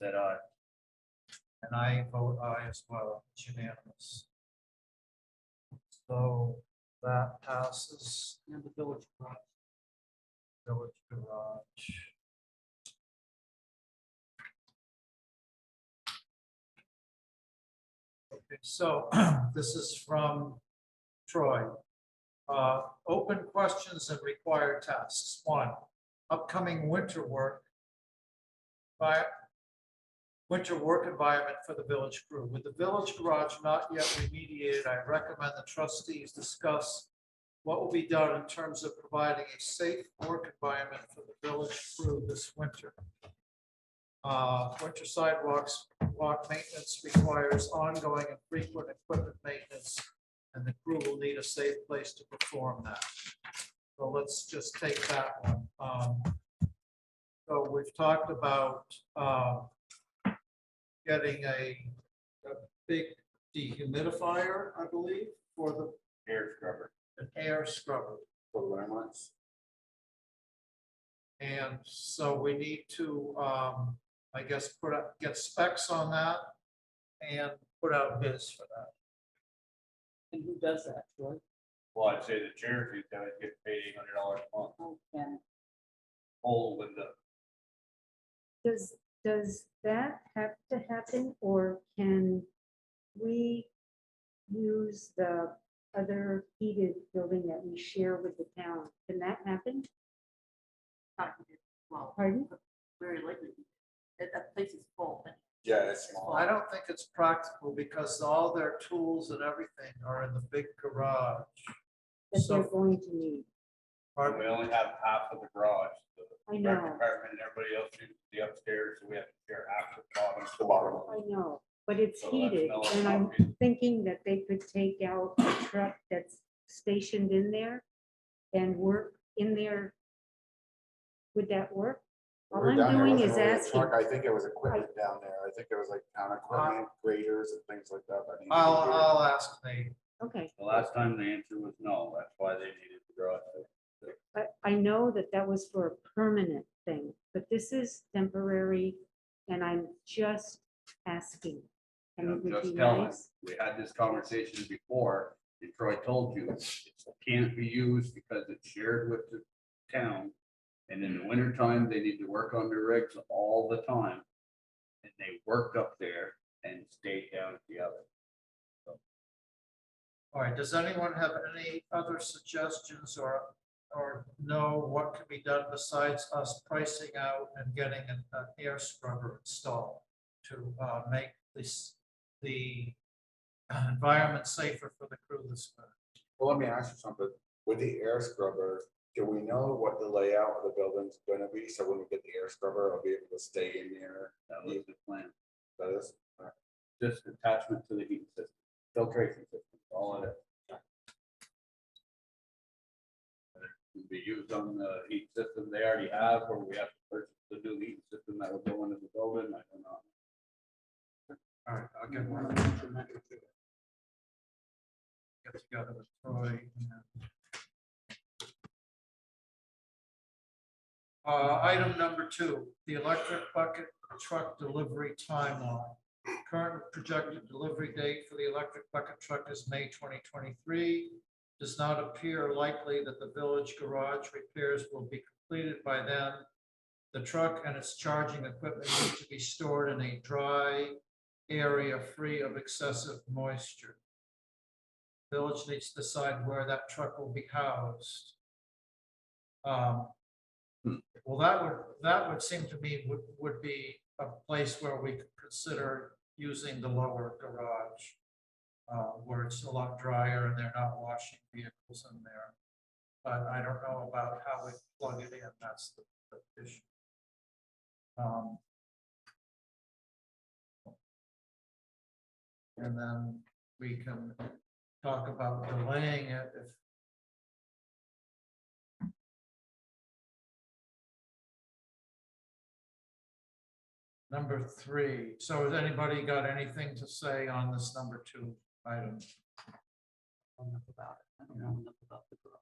said aye. And I vote aye as well, it's unanimous. So that passes And the village garage. village garage. Okay, so this is from Troy. Open questions and required tasks. One, upcoming winter work. Winter work environment for the village crew. With the village garage not yet remediated, I recommend the trustees discuss what will be done in terms of providing a safe work environment for the village crew this winter. Winter sidewalks, walk maintenance requires ongoing and frequent equipment maintenance, and the crew will need a safe place to perform that. So let's just take that one. So we've talked about getting a big dehumidifier, I believe, for the Air scrubber. an air scrubber. For the winter months. And so we need to, I guess, get specs on that and put out bids for that. And who does that, Troy? Well, I'd say the charity's gotta get paid $800 a month, And whole window. Does that have to happen, or can we use the other heated building that we share with the town? Can that happen? Well, Pardon? very likely. That place is full. Yeah, it's small. I don't think it's practical because all their tools and everything are in the big garage. That they're So, going to need? And we only have half of the garage. I The rec know. department and everybody else uses the upstairs, so we have to share half the bottom. The bottom. I know, but it's So that's heated, no and I'm obvious. thinking that they could take out a truck that's stationed in there and work in there. Would that work? All We were I'm down there, doing wasn't is really a asking. truck. I think it was equipment down there. I think it was like town equipment, graders and things like that. that needed to be here. I'll ask Nate. Okay, The last time the answer was no, that's why they needed the garage. I know that that was for a permanent thing, but this is temporary, and I'm just asking. And it I'm would just be telling, nice. we had this conversation before, and Troy told you, it can't be used because it's shared with the town. And in the winter time, they need to work on their rigs all the time. And they worked up there and stayed down at the other. All right, does anyone have any other suggestions or know what can be done besides us pricing out and getting an air scrubber installed to make the environment safer for the crew this winter? Well, let me ask you something. With the air scrubber, do we know what the layout of the building's gonna be? So when we get the air scrubber, I'll be able to stay in there. That was the plan. That is, Just attachment to the heat system, filtration system, all of it. Can be used on the heat system they already have, or we have to purchase the new heat system that will go into the building, I don't know. All right, I'll get one. Get together with Troy. Item number 2, the electric bucket truck delivery timeline. Current projected delivery date for the electric bucket truck is May 2023. Does not appear likely that the village garage repairs will be completed by then. The truck and its charging equipment need to be stored in a dry area free of excessive moisture. Village needs to decide where that truck will be housed. Well, that would seem to me would be a place where we could consider using the lower garage, where it's a lot drier and they're not washing vehicles in there. But I don't know about how we plug it in. That's the issue. And then we can talk about delaying it if number 3. So has anybody got anything to say on this number 2 item? I don't know about it. I don't know enough about the garage.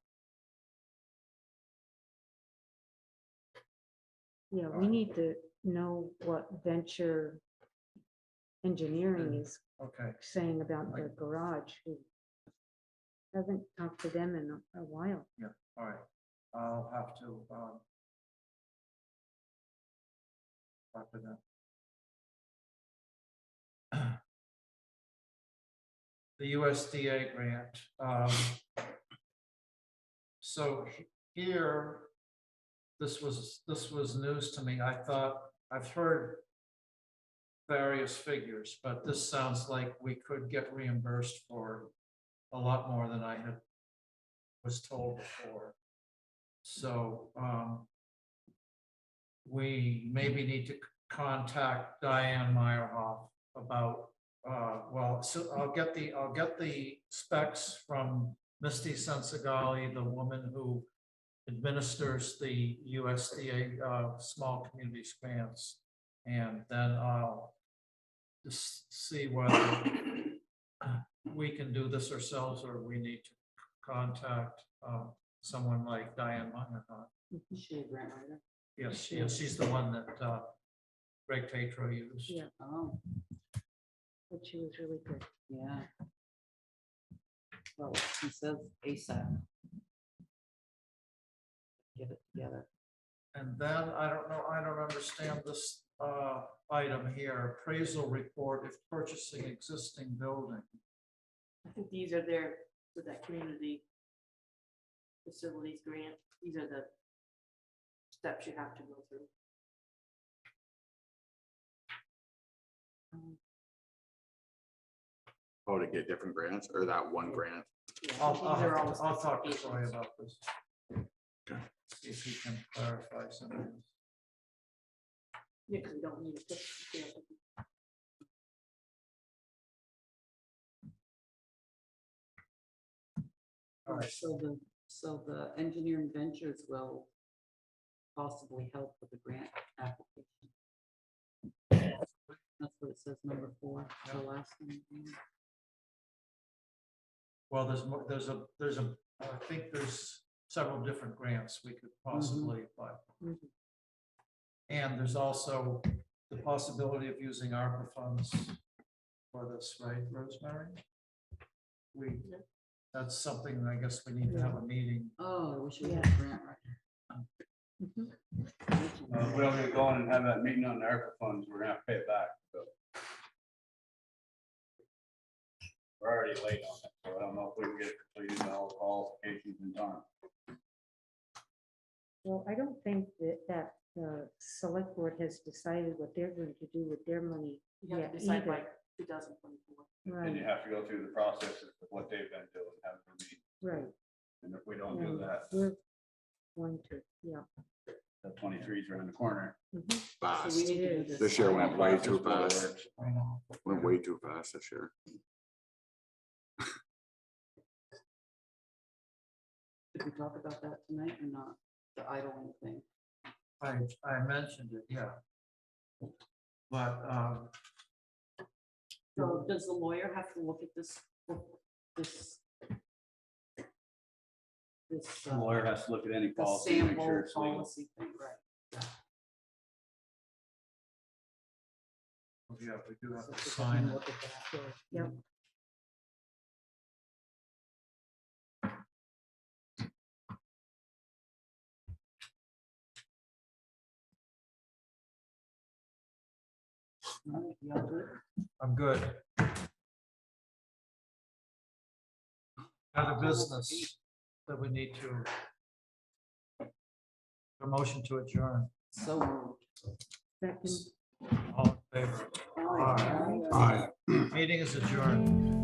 Yeah, we need to know what Venture Engineering is Okay, saying about the garage. We haven't talked to them in a while. yeah, all right. I'll have to talk to them. The USDA grant. So here, this was news to me. I thought I've heard various figures, but this sounds like we could get reimbursed for a lot more than I was told before. So we maybe need to contact Diane Meyerhoff about well, so I'll get the specs from Misty Sensigali, the woman who administers the USDA small communities grants, and then I'll just see whether we can do this ourselves or we need to contact someone like Diane Meyerhoff. Is she a grant writer? Yes, she's the one that Greg Tatro used. Yeah, Oh, but she was really good. yeah. Well, he says ASAP. Get it together. And then I don't know, I don't understand this item here, appraisal report if purchasing existing building. I think these are there for that community facilities grant. These are the steps you have to go through. Oh, to get different grants or that one grant? Yeah, I'll these are all the talk to Troy specifications. about this. See if he can clarify some of this. Yeah, 'cause we don't need to put. Yeah. All right. So the engineering ventures will possibly help with the grant application. That's what it says, number 4, the last one. Well, there's a, I think there's several different grants we could possibly apply. for. And there's also the possibility of using ARPA funds for this, right, Rosemary? That's something I guess we need to have a meeting. Oh, I wish we had a grant right If we don't get going and have that meeting on the ARPA funds, we're gonna have to pay it back. So we're already late on it, so I don't know if we can get completed all the qualifications in time. Well, I don't think that the select board has decided what they're going to do with their money You have yet to decide either. by 2024. And you Right, have to go through the processes of what they've been doing, have a meeting. right. And if we don't do And that, we're going to, yeah. the 23s are in the corner. So Fast. we need to do this. This year went way Process too for the fast. works. I know. Went way too fast this year. Did we talk about that tonight or not? The idling thing. I mentioned it, yeah. But, So does the lawyer have to look at this? This. The lawyer has to look at any The policy, make sure sample it's legal. policy thing, right? yeah, we do have So to if we sign can it. look at that. Yep. All right, y'all good? I'm good. Other business that we need to. A motion to adjourn. So moved. Second. All in favor? All right. Aye. Meeting is adjourned.